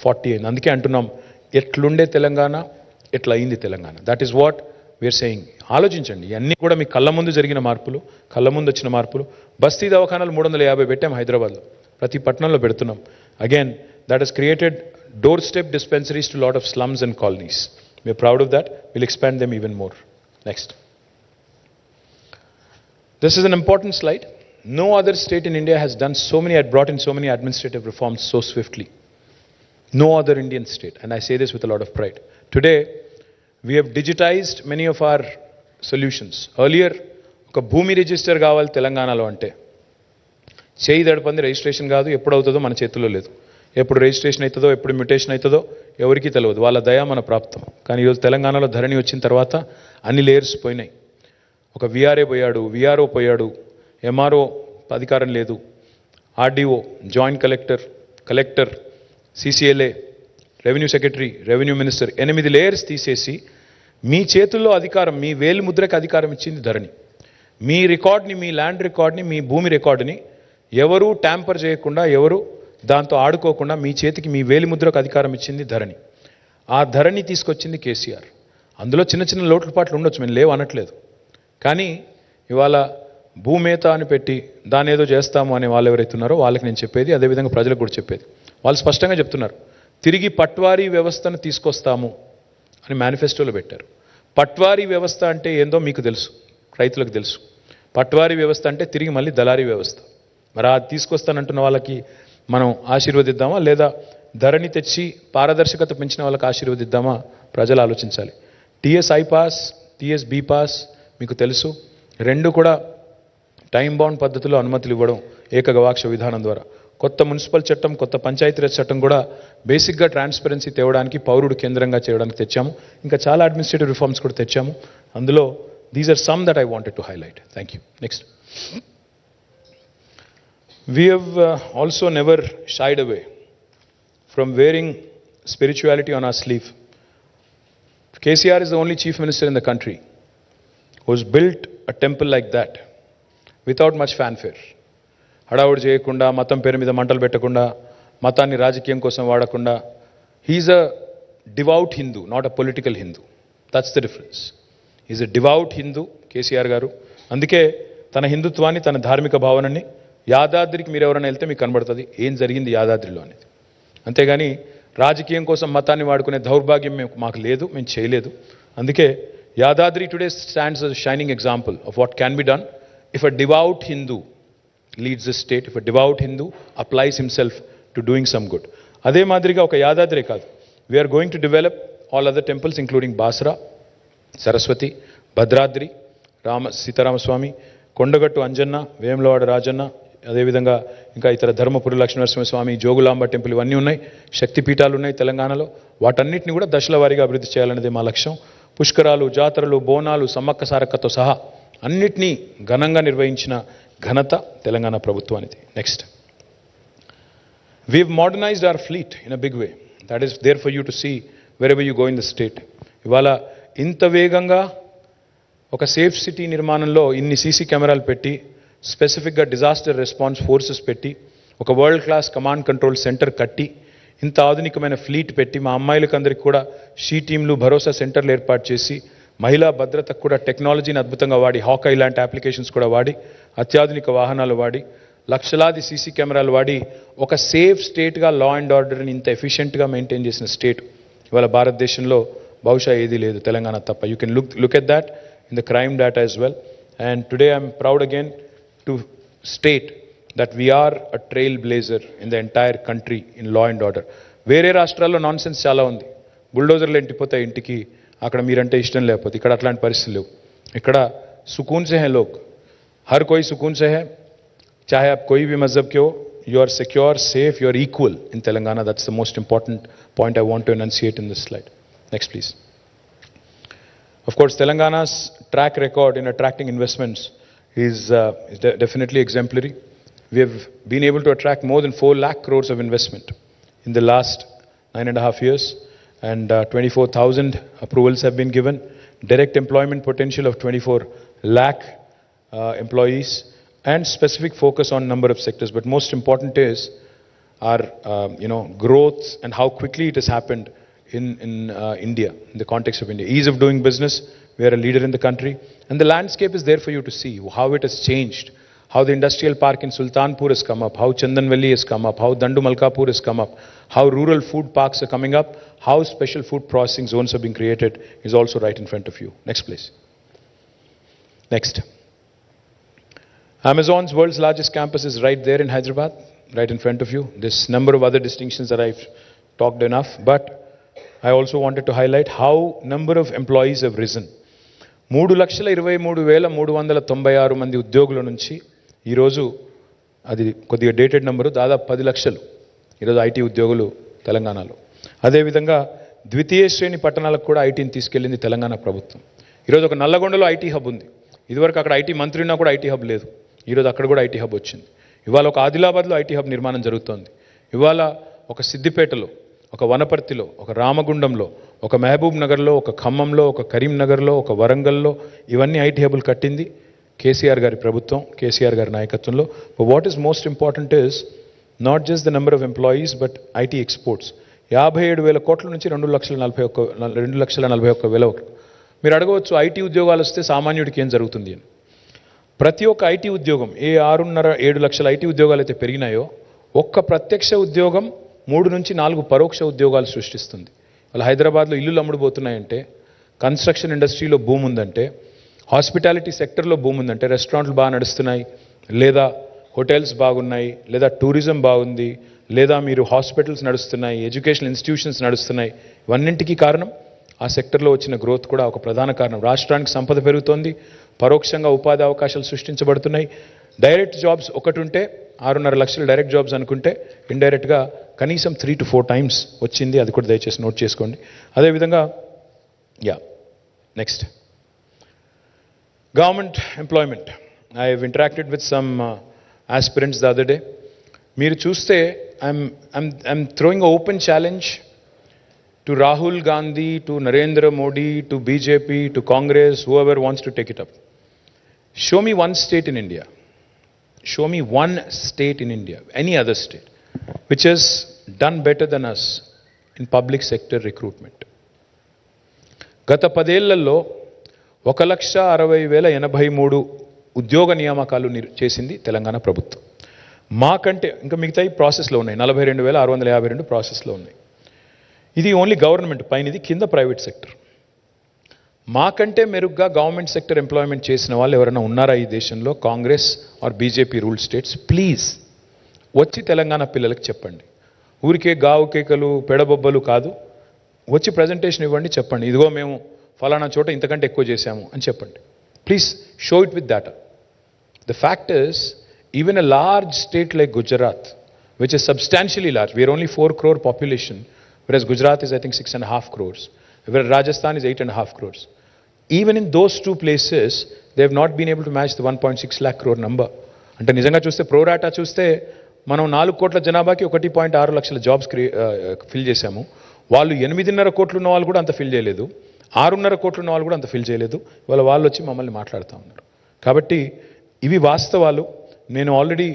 40 అయింది. అందుకే అంటున్నాం, ఎట్లుండే తెలంగాణ ఎట్లా అయింది Telangana. That is what we're saying. ఆలోచించండి, ఇవన్నీ కూడా మీ కళ్ళ ముందు జరిగిన మార్పులు, కళ్ళ ముందు వచ్చిన మార్పులు. బస్తీ దవాఖానాలు 350 పెట్టాం హైదరాబాద్లో, ప్రతి పట్టణంలో పెడుతున్నాం. Again that has created doorstep dispensaries to lot of slums and colonies. We're proud of that. Will expand them even more. Next. This is an important slide. No other state in India has done so many, had brought in so many administrative reforms so swiftly. No other Indian state, and I say this with a lot of pride. Today, we have digitized many of our solutions. Earlier, oka bhoomi register kavali Telanganalo ante cheyi dadapandi registration kaadu, eppudu avutado mana chetulo ledu. Eppudu registration aitado, eppudu mutation aitado evariki telavadu. Valla daya mana praptam. Kani ee roju Telanganalo dharani vachin tarvata anni layers poyinayi. ఒక VRA పోయాడు, VRO పోయాడు, MRO అధికారం లేదు, RDO, joint collector, CCLA, revenue secretary, revenue minister, 8 layers తీసేసి మీ చేతుల్లో అధికారం, మీ వేలు ముద్రకి అధికారం ఇచ్చింది ధరణి. మీ రికార్డ్ని, మీ ల్యాండ్ రికార్డ్ని, మీ భూమి రికార్డుని ఎవరు ట్యాంపర్ చేయకుండా, ఎవరు దాంతో ఆడుకోకుండా మీ చేతికి, మీ వేలి ముద్రకు అధికారం ఇచ్చింది ధరణి. ఆ ధరణి తీసుకొచ్చింది కేసీఆర్. అందులో చిన్న చిన్న లోటుపాట్లు ఉండొచ్చు, మేము లేవు అనట్లేదు. కానీ ఇవాళ భూమేత అని పెట్టి దాని ఏదో చేస్తాము అనే వాళ్ళు ఎవరైతే ఉన్నారో వాళ్ళకి నేను చెప్పేది, అదేవిధంగా ప్రజలకు కూడా చెప్పేది, వాళ్ళు స్పష్టంగా చెప్తున్నారు, తిరిగి పట్వారీ వ్యవస్థను తీసుకొస్తాము అని మేనిఫెస్టోలో పెట్టారు. పట్వారీ వ్యవస్థ అంటే ఏందో మీకు తెలుసు, రైతులకు తెలుసు. పట్వారీ వ్యవస్థ అంటే తిరిగి మళ్ళీ దళారీ వ్యవస్థ. మరి అది తీసుకొస్తానంటున్న వాళ్ళకి మనం ఆశీర్వదిద్దామా, లేదా ధరణి తెచ్చి పారదర్శకత పెంచిన వాళ్ళకి ఆశీర్వదిద్దామా? ప్రజలు ఆలోచించాలి. TS I pass, TS be pass మీకు తెలుసు, రెండు కూడా టైం బౌండ్ పద్ధతిలో అనుమతులు ఇవ్వడం ఏకగవాక్ష విధానం ద్వారా. కొత్త మున్సిపల్ చట్టం, కొత్త పంచాయతీరాజ్ చట్టం కూడా బేసిక్గా ట్రాన్స్పరెన్సీ తేవడానికి, పౌరుడు కేంద్రంగా చేయడానికి తెచ్చాము. ఇంకా చాలా అడ్మినిస్ట్రేటివ్ రిఫార్మ్స్ కూడా తెచ్చాము. అందులో these are some that I wanted to highlight. Thank you. Next. We have also never shied away from wearing spirituality on our sleeve. KCR is the only chief minister in the country who's built a temple like that without much fanfare. హడావుడి చేయకుండా, మతం పేరు మీద మంటలు పెట్టకుండా, మతాన్ని రాజకీయం కోసం వాడకుండా he is a devout Hindu, not a political Hindu. That's the difference. Is a devout Hindu KCR garu. అందుకే తన హిందుత్వాన్ని, తన ధార్మిక భావనని, యాదాద్రికి మీరు ఎవరైనా వెళ్తే మీకు కనబడుతుంది ఏం జరిగింది యాదాద్రిలో అనేది. అంతేగాని రాజకీయం కోసం మతాన్ని వాడుకునే దౌర్భాగ్యం మాకు లేదు, మేము చేయలేదు. అందుకే Yadadri today stands a shining example of what can be done if a devout Hindu leads the state, if a devout Hindu applies himself to doing some good. అదే మాదిరిగా ఒక యాదాద్రి కాదు, we are going to develop all other temples including Basra, Saraswati, Bhadradri, Sitaramaswamy, Kondagattu Anjanna, Vemulawada Rajanna, అదేవిధంగా ఇంకా ఇతర Dharmapuri Lakshminarasimhaswamy, Jogulamba temple ఇవన్నీ ఉన్నాయి. శక్తిపీఠాలు ఉన్నాయి తెలంగాణలో. వాటన్నిటిని కూడా దశల వారీగా అభివృద్ధి చేయాలనేది మా లక్ష్యం. పుష్కరాలు, జాతరలు, బోనాలు, సమ్మక్క సారక్కతో సహా అన్నిటినీ ఘనంగా నిర్వహించిన ఘనత తెలంగాణ ప్రభుత్వానిది. Next, we've modernized our fleet in a big way. That is there for you to see wherever you go in the state. ఇవాళ ఇంత వేగంగా ఒక సేఫ్ సిటీ నిర్మాణంలో ఇన్ని సీసీ కెమెరాలు పెట్టి, స్పెసిఫిక్గా డిజాస్టర్ రెస్పాన్స్ ఫోర్సెస్ పెట్టి, ఒక world class command control centre కట్టి, ఇంత ఆధునికమైన ఫ్లీట్ పెట్టి, మా అమ్మాయిలకు అందరికీ కూడా షీ టీంలు, భరోసా సెంటర్లు ఏర్పాటు చేసి, మహిళా భద్రతకు కూడా టెక్నాలజీని అద్భుతంగా వాడి, హాకై లాంటి అప్లికేషన్స్ కూడా వాడి, అత్యాధునిక వాహనాలు వాడి, లక్షలాది సీసీ కెమెరాలు వాడి ఒక సేఫ్ స్టేట్గా లా అండ్ ఆర్డర్ని ఇంత ఎఫిషియెంట్గా మెయింటైన్ చేసిన స్టేట్ ఇవాళ భారతదేశంలో బహుశా ఏదీ లేదు, తెలంగాణ తప్ప. You can look at that in the crime data as well. And today I'm proud again to state that we're a trail blazer in the entire country in law and order. వేరే రాష్ట్రాల్లో non sense చాలా ఉంది, బుల్డోజర్లు ఎంటిపోతాయి ఇంటికి, అక్కడ మీరంటే ఇష్టం లేకపోతే. ఇక్కడ అట్లాంటి పరిస్థితులు లేవు. ఇక్కడ సుకూన్ సే హై లోగ్, हर कोई सुकून से है, चाहे आप कोई भी मजहब के हो. You are secure, safe, you are equal in Telangana. That's the most important point I want to enunciate in this slide. Next, please. Of course, Telangana's track record in attracting investments is definitely exemplary. We have been able to attract more than 4 lakh crores of investment in the last 9.5 years, and 24,000 approvals have been given. Direct employment potential of 24 lakh employees, and specific focus on number of sectors. But most important is our growth and how quickly it has happened in India, in the context of India. Ease of doing business, we are a leader in the country, and the landscape is there for you to see how it has changed, how the industrial park in Sultanpur has come up, how Chandanvalli has come up, how Dandu Malkapur has come up, how rural food parks are coming up, how special food processing zones are being created is also right in front of you. Next, please. Next. Amazon's world's largest campus is right there in Hyderabad, right in front of you. This number of other distinctions that I've talked enough, but I also wanted to highlight how number of employees have risen. 3,23,396 మంది ఉద్యోగుల నుంచి ఈరోజు, అది కొద్దిగా dated number, దాదాపు 10 లక్షలు ఈరోజు IT ఉద్యోగులు తెలంగాణలో. అదేవిధంగా ద్వితీయ శ్రేణి పట్టణాలకు కూడా ఐటీని తీసుకెళ్ళింది తెలంగాణ ప్రభుత్వం. ఈరోజు ఒక నల్లగొండలో ఐటీ హబ్ ఉంది. ఇదివరకు అక్కడ ఐటీ మంత్రి ఉన్నా కూడా ఐటీ హబ్ లేదు. ఈరోజు అక్కడ కూడా ఐటీ హబ్ వచ్చింది. ఇవాళ ఒక ఆదిలాబాద్లో ఐటీ హబ్ నిర్మాణం జరుగుతోంది. ఇవాళ ఒక సిద్దిపేటలో, ఒక వనపర్తిలో, ఒక రామగుండంలో, ఒక మహబూబ్ నగర్లో, ఒక ఖమ్మంలో, ఒక కరీంనగర్లో, ఒక వరంగల్లో ఇవన్నీ ఐటీ హబ్లు కట్టింది కేసీఆర్ గారి ప్రభుత్వం, కేసీఆర్ గారి నాయకత్వంలో. What is most important is not just the number of employees but IT exports. 57,000 కోట్ల నుంచి 2,41,000. మీరు అడగవచ్చు ఐటీ ఉద్యోగాలు వస్తే సామాన్యుడికి ఏం జరుగుతుంది అని. ప్రతి ఒక్క ఐటీ ఉద్యోగం, ఏ 6.5-7 లక్షల ఐటీ ఉద్యోగాలు అయితే పెరిగినాయో, ఒక్క ప్రత్యక్ష ఉద్యోగం 3 నుంచి 4 పరోక్ష ఉద్యోగాలు సృష్టిస్తుంది. వాళ్ళ హైదరాబాద్లో ఇల్లులు అమ్ముడుపోతున్నాయంటే, కన్స్ట్రక్షన్ ఇండస్ట్రీలో భూమి ఉందంటే, హాస్పిటాలిటీ సెక్టర్లో భూమి ఉందంటే, రెస్టారెంట్లు బాగా నడుస్తున్నాయి, లేదా హోటల్స్ బాగున్నాయి, లేదా టూరిజం బాగుంది, లేదా మీరు హాస్పిటల్స్ నడుస్తున్నాయి, ఎడ్యుకేషనల్ ఇన్స్టిట్యూషన్స్ నడుస్తున్నాయి. ఇవన్నింటికీ కారణం ఆ సెక్టర్లో వచ్చిన గ్రోత్ కూడా ఒక ప్రధాన కారణం. రాష్ట్రానికి సంపద పెరుగుతోంది, పరోక్షంగా ఉపాధి అవకాశాలు సృష్టించబడుతున్నాయి. డైరెక్ట్ జాబ్స్ ఒకటి ఉంటే 6.5 లక్షల డైరెక్ట్ జాబ్స్ అనుకుంటే ఇండైరెక్ట్గా కనీసం 3 to 4 టైమ్స్ వచ్చింది. అది కూడా దయచేసి నోట్ చేసుకోండి. అదేవిధంగా next, government employment. I have interacted with some aspirants the other day. మీరు చూస్తే I'm throwing a open challenge to Rahul Gandhi, to Narendra Modi, to BJP, to Congress, whoever wants to take it up. Show me one state in India. Show me one state in India, any other state, which has done better than us in public sector recruitment. గత 10 ఏళ్లలో 1,60,83 ఉద్యోగ నియామకాలు చేసింది తెలంగాణ ప్రభుత్వం. మాకంటే ఇంకా మిగతాయి ప్రాసెస్లో ఉన్నాయి, 42,652 ప్రాసెస్లో ఉన్నాయి. ఇది ఓన్లీ గవర్నమెంట్ పైన, ఇది కింద ప్రైవేట్ సెక్టర్. మాకంటే మెరుగ్గా గవర్నమెంట్ సెక్టర్ ఎంప్లాయ్మెంట్ చేసిన వాళ్ళు ఎవరైనా ఉన్నారా ఈ దేశంలో? Congress or BJP rule states, please వచ్చి తెలంగాణ పిల్లలకి చెప్పండి. ఊరికే గావు కేకలు పెడబొబ్బలు కాదు, వచ్చి ప్రజెంటేషన్ ఇవ్వండి, చెప్పండి ఇదిగో మేము ఫలానా చోట ఇంతకంటే ఎక్కువ చేశాము అని చెప్పండి. Please show it with data. The fact is, even a large state like Gujarat, which is substantially large, we are only 4 crore population, whereas Gujarat is I think 6.5 crores, whereas Rajasthan is 8.5 crores. Even in those two places, they have not been able to match the 1.6 lakh crore number. అంటే నిజంగా చూస్తే ప్రోరాటా చూస్తే మనం 4 కోట్ల జనాభాకి 1.6 లక్షల jobs fill చేశాము. వాళ్ళు 8.5 కోట్లు ఉన్న వాళ్ళు కూడా అంత ఫిల్ చేయలేదు, 6.5 కోట్లు ఉన్న వాళ్ళు కూడా అంత ఫిల్ చేయలేదు. ఇవాళ వాళ్ళు వచ్చి మమ్మల్ని మాట్లాడుతూ ఉన్నారు. కాబట్టి ఇవి వాస్తవాలు. నేను ఆల్రెడీ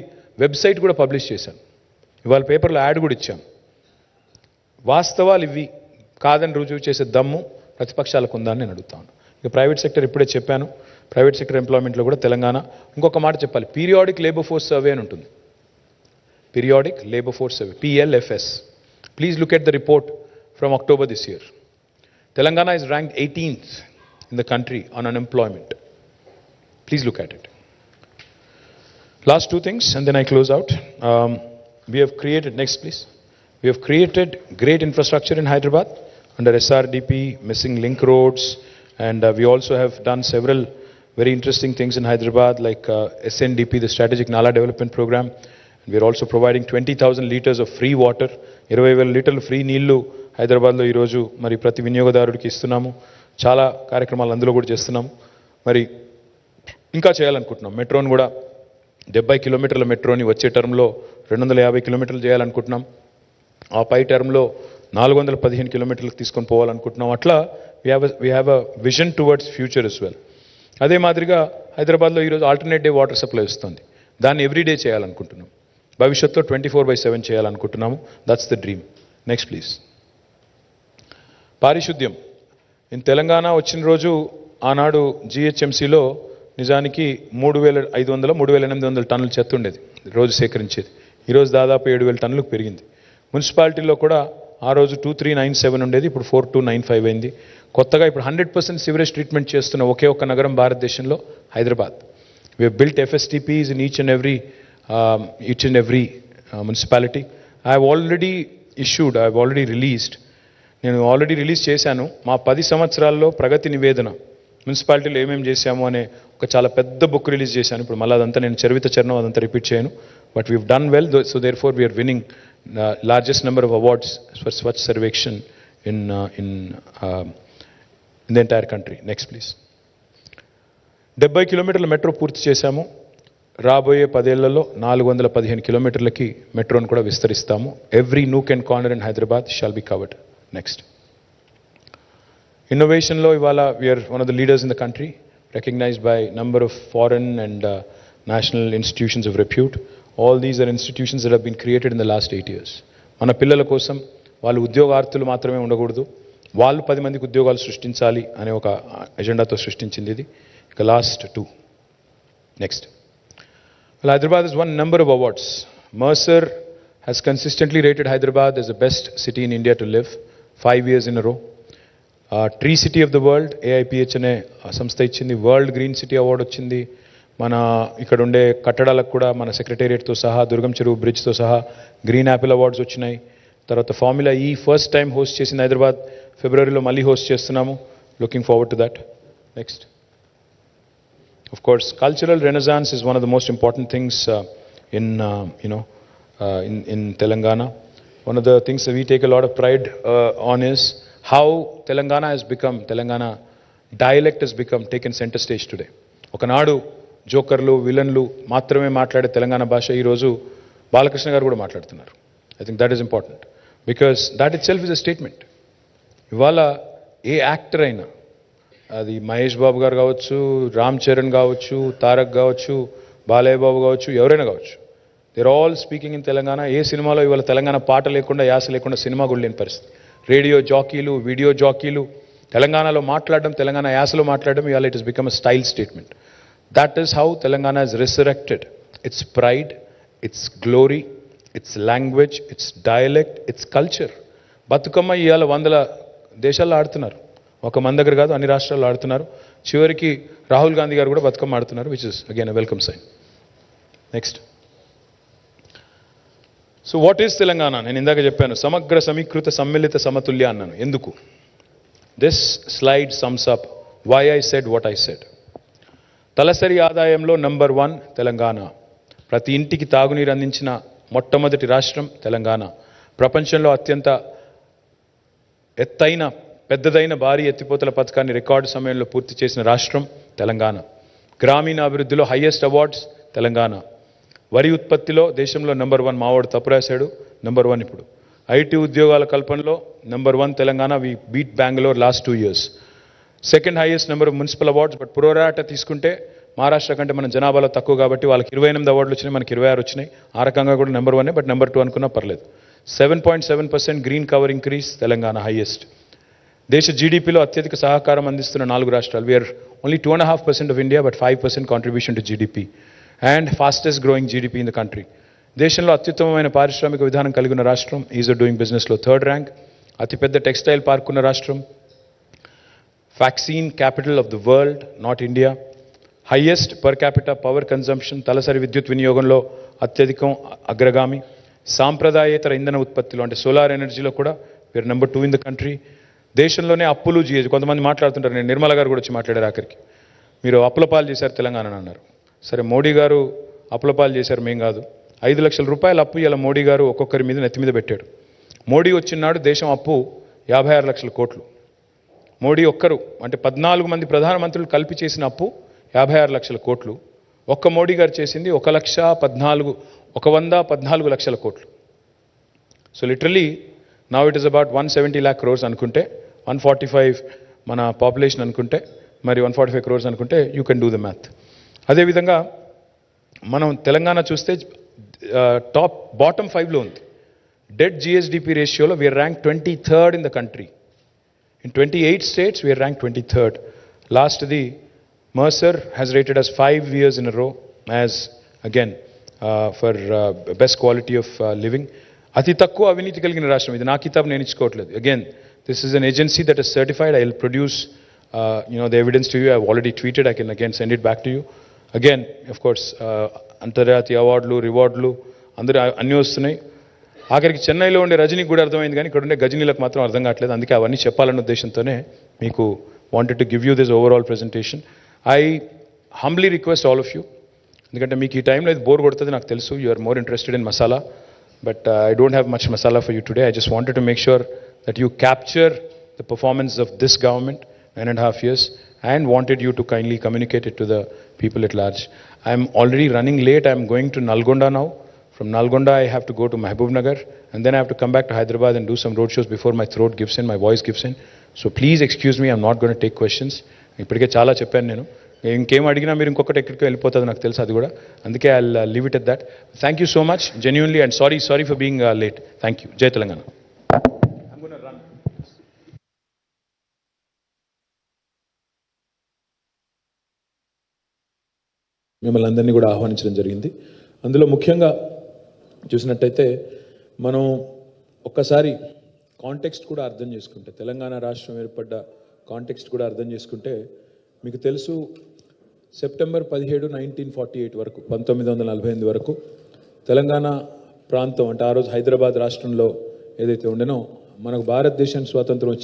వెబ్సైట్ కూడా పబ్లిష్ చేశాను, ఇవాళ పేపర్లో యాడ్ కూడా ఇచ్చాను. వాస్తవాలు ఇవి, కాదని రుజువు చేసే దమ్ము ప్రతిపక్షాలకు ఉందని నేను అడుగుతాను. ఇక ప్రైవేట్ సెక్టర్ ఇప్పుడే చెప్పాను, ప్రైవేట్ సెక్టర్ ఎంప్లాయ్మెంట్లో కూడా తెలంగాణ. ఇంకొక మాట చెప్పాలి, పీరియాడిక్ లేబర్ ఫోర్స్ సర్వే అని ఉంటుంది, periodic labour force survey, PLFS. Please look at the report from October this year. Telangana is ranked 18th in the country on unemployment. Please look at it. Last two things and then I close out. We have created, next please. We have created great infrastructure in Hyderabad under SRDP, missing link roads, and we also have done several very interesting things in Hyderabad like SNDP, the Strategic Nala Development Program. And we are also providing 20,000 liters of free water, 20,000 లీటర్లు free నీళ్లు హైదరాబాద్లో ఈరోజు మరి ప్రతి వినియోగదారుడికి ఇస్తున్నాము. చాలా కార్యక్రమాలు అందులో కూడా చేస్తున్నాము. మరి ఇంకా చేయాలనుకుంటున్నాం. మెట్రోని కూడా 70 కిలోమీటర్ల మెట్రోని వచ్చే టర్మ్లో 250 కిలోమీటర్లు చేయాలనుకుంటున్నాం. ఆ పై టర్మ్లో 415 కిలోమీటర్లకు తీసుకొని పోవాలనుకుంటున్నాం. అట్లా we have a vision towards future as well. అదే మాదిరిగా హైదరాబాద్లో ఈరోజు ఆల్టర్నేట్ డే వాటర్ సప్లై వస్తుంది, దాన్ని ఎవ్రీడే చేయాలనుకుంటున్నాం. భవిష్యత్తులో 24/7 చేయాలనుకుంటున్నాము. That's the dream. Next please. పారిశుద్ధ్యం ఇన్ తెలంగాణ వచ్చిన రోజు ఆనాడు GHMCలో నిజానికి 3,500 3,800 టన్నుల చెత్త ఉండేది రోజు సేకరించేది. ఈరోజు దాదాపు 7,000 టన్నులకు పెరిగింది. మున్సిపాలిటీలో కూడా ఆ రోజు 2,397 ఉండేది, ఇప్పుడు 4,295 అయింది. కొత్తగా ఇప్పుడు 100% సివరేజ్ ట్రీట్మెంట్ చేస్తున్న ఒకే ఒక్క నగరం భారతదేశంలో Hyderabad. We have built FSTPs in each and every municipality. I have already released, నేను ఆల్రెడీ రిలీజ్ చేశాను మా 10 సంవత్సరాల్లో ప్రగతి నివేదన, మున్సిపాలిటీలో ఏమేమి చేశాము అనే ఒక చాలా పెద్ద బుక్ రిలీజ్ చేశాను. ఇప్పుడు మళ్ళీ అదంతా నేను చరిత్ర చరణం అదంతా రిపీట్ చేయను. But we've done well, so therefore we're winning largest number of awards for Swachh Survekshan in the entire country. Next please. 70 కిలోమీటర్ల మెట్రో పూర్తి చేశాము. రాబోయే 10 ఏళ్లలో 415 కిలోమీటర్లకి మెట్రోను కూడా విస్తరిస్తాము. Every nook and corner in Hyderabad shall be covered. Next. ఇన్నోవేషన్లో ఇవాళ we're one of the leaders in the country, recognized by number of foreign and national institutions of repute. All these are institutions that have been created in the last 8 years. మన పిల్లల కోసం వాళ్ళు ఉద్యోగార్థులు మాత్రమే ఉండకూడదు, వాళ్ళు 10 మందికి ఉద్యోగాలు సృష్టించాలి అనే ఒక ఎజెండాతో సృష్టించింది ఇది. ఇక last 2. Next. Hyderabad has won a number of awards. Mercer has consistently rated Hyderabad as the best city in India to live 5 years in a row. Tree city of the world AIPH అనే సంస్థ ఇచ్చింది. World green city award వచ్చింది. మన ఇక్కడ ఉండే కట్టడాలకు కూడా మన సెక్రటేరియట్తో సహా, దుర్గం చెరువు బ్రిడ్జ్తో సహా గ్రీన్ యాపిల్ అవార్డ్స్ వచ్చినాయి. తర్వాత ఫార్ములా ఈ ఫస్ట్ టైం హోస్ట్ చేసింది హైదరాబాద్, ఫిబ్రవరిలో మళ్ళీ హోస్ట్ చేస్తున్నాము. Looking forward to that. Next. Of course cultural Renaissance is one of the most important things in Telangana. One of the things that we take a lot of pride on is how Telangana dialect has become taken center stage today. ఒకనాడు జోకర్లు విలన్లు మాత్రమే మాట్లాడే తెలంగాణ భాష ఈరోజు బాలకృష్ణ గారు కూడా మాట్లాడుతున్నారు. I think that is important because that it self is a statement. ఇవాళ ఏ actor అయినా, అది మహేష్ బాబు గారు కావచ్చు, రామ్ చరణ్ కావచ్చు, తారక్ కావచ్చు, బాలయ్య బాబు కావచ్చు, ఎవరైనా కావచ్చు, they're all speaking in Telangana. ఏ సినిమాలో ఇవాళ తెలంగాణ పాట లేకుండా యాస లేకుండా సినిమా కూడా లేని పరిస్థితి. రేడియో జాకీలు, వీడియో జాకీలు తెలంగాణలో మాట్లాడడం, తెలంగాణ యాసలో మాట్లాడడం ఇవాళ it is become a style statement. That is how Telangana is resurrected it's pride, it's glory, it's language, it's dialect, it's culture. Bathukamma ఇవాళ 100 దేశాల్లో ఆడుతున్నారు. ఒక మన దగ్గర కాదు, అన్ని రాష్ట్రాల్లో ఆడుతున్నారు. చివరికి రాహుల్ గాంధీ గారు కూడా బతుకమ్మ ఆడుతున్నారు, which is again a welcome sign. Next. So what is Telangana? నేను ఇందాక చెప్పాను, సమగ్ర సమీకృత సమ్మిళిత సమతుల్య అన్నాను. ఎందుకు? This slide sums up why I said what I said. తలసరి ఆదాయంలో నంబర్ 1 తెలంగాణ. ప్రతి ఇంటికి తాగునీరు అందించిన మొట్టమొదటి రాష్ట్రం తెలంగాణ. ప్రపంచంలో అత్యంత ఎత్తైన పెద్దదైన భారీ ఎత్తిపోతల పథకాన్ని రికార్డు సమయంలో పూర్తి చేసిన రాష్ట్రం తెలంగాణ. గ్రామీణ అభివృద్ధిలో హైయెస్ట్ అవార్డ్స్ తెలంగాణ. వరి ఉత్పత్తిలో దేశంలో నంబర్ 1. మావాడు తప్పు రాశాడు, నంబర్ 1 ఇప్పుడు. ఐటీ ఉద్యోగాల కల్పనలో number 1 Telangana. We beat Bengaluru last 2 years. Second highest number of municipal awards. But pro rata తీసుకుంటే మహారాష్ట్ర కంటే మన జనాభాలో తక్కువ కాబట్టి వాళ్ళకి 28 అవార్డులు వచ్చినాయి, మనకి 26 వచ్చినాయి. ఆ రకంగా కూడా నెంబర్ 1, బట్ నెంబర్ 2 అనుకున్నా పర్లేదు. 7.7% green cover increase Telangana highest. దేశ జీడీపీలో అత్యధిక సహకారం అందిస్తున్న 4 రాష్ట్రాలు. We're only 2.5% of India, but 5% contribution to GDP and fastest growing GDP in the country. దేశంలో అత్యుత్తమమైన పారిశ్రామిక విధానం కలిగిన రాష్ట్రం. ఈజ్ ఆఫ్ డూయింగ్ బిజినెస్లో 3rd ర్యాంక్. అతిపెద్ద టెక్స్టైల్ పార్క్ ఉన్న రాష్ట్రం. Vaccine capital of the world, not India. Highest per capital power consumption, తలసరి విద్యుత్ వినియోగంలో అత్యధికం, అగ్రగామి. సాంప్రదాయేతర ఇంధన ఉత్పత్తిలో అంటే సోలార్ ఎనర్జీలో కూడా we're number 2 in the country. దేశంలోనే అప్పులు జీఎస్ కొంతమంది మాట్లాడుతుంటారు, నేను నిర్మల గారు కూడా వచ్చి మాట్లాడారు ఆఖరికి. మీరు అప్పుల పాలు చేశారు తెలంగాణ అన్నారు. సరే, మోడీ గారు అప్పుల పాలు చేశారు, మేం కాదు. 5 లక్షల రూపాయల అప్పు ఇలా మోడీ గారు ఒక్కొక్కరి మీద నెత్తి మీద పెట్టాడు. మోడీ వచ్చినాడు దేశం అప్పు 56 లక్షల కోట్లు. మోడీ ఒక్కరు అంటే 14 మంది ప్రధానమంత్రులు కలిపి చేసిన అప్పు 56 లక్షల కోట్లు. ఒక్క మోడీ గారు చేసింది 114 లక్షల కోట్లు. So literally now it is about 170 lakh crores అనుకుంటే, 145 మన పాపులేషన్ అనుకుంటే, మరి 145 crores అనుకుంటే you can do the math. అదేవిధంగా మనం తెలంగాణ చూస్తే బాటమ్ 5లో ఉంది. డెట్ జిఎస్డిపి రేషియోలో we're rank 23rd in the country. In 28 states, we are ranked 23rd. Last, the Mercer has rated us 5 years in a row as, again, for best quality of living. Ati takku aviniti kaligina rashtam. Idu na kitab nenu ichukovatledu. Again, this is an agency that is certified. I will produce, the evidence to you. I have already tweeted. I can again send it back to you. Again, of course, అంతర్జాతీయ అవార్డులు, రివార్డులు అందరూ అన్నీ వస్తున్నాయి. ఆఖరికి చెన్నైలో ఉండే రజనీకి కూడా అర్థమైంది, కానీ ఇక్కడ ఉండే గజనీలకు మాత్రం అర్థం కావట్లేదు. అందుకే అవన్నీ చెప్పాలన్న ఉద్దేశంతోనే మీకు wanted to give you this overall presentation. I humbly request all of you, ఎందుకంటే మీకు ఈ టైంలో ఇది బోర్ కొడుతుంది నాకు తెలుసు. You are more interested in masala, but I don't have much masala for you today. I just wanted to make sure that you capture the performance of this government 9.5 years and wanted you to kindly communicate it to the people at large. I am already running late. I am going to Nalgonda now. From Nalgonda, I have to go to Mahbubnagar, and then I have to come back to Hyderabad and do some road shows before my throat gives in, my voice gives in. So please excuse me, I'm not going to take questions. ఇప్పటికే చాలా చెప్పాను నేను. ఇంకేం అడిగినా మీరు ఇంకొకటి ఎక్కడికి వెళ్ళిపోతుంది నాకు తెలుసు అది కూడా. అందుకే I will leave it at that. Thank you so much genuinely and sorry for being late. Thank you. జై తెలంగాణ. మిమ్మల్ని అందరినీ కూడా ఆహ్వానించడం జరిగింది. అందులో ముఖ్యంగా చూసినట్టయితే మనం ఒక్కసారి కాంటెక్స్ట్ కూడా అర్థం చేసుకుంటే, తెలంగాణ రాష్ట్రం ఏర్పడ్డ కాంటెక్స్ట్ కూడా అర్థం చేసుకుంటే, మీకు తెలుసు సెప్టెంబర్ 17, 1948 వరకు, 1948 వరకు తెలంగాణ ప్రాంతం అంటే ఆ రోజు హైదరాబాద్ రాష్ట్రంలో ఏదైతే ఉండేనో, మనకు భారతదేశం స్వాతంత్రం వచ్చింది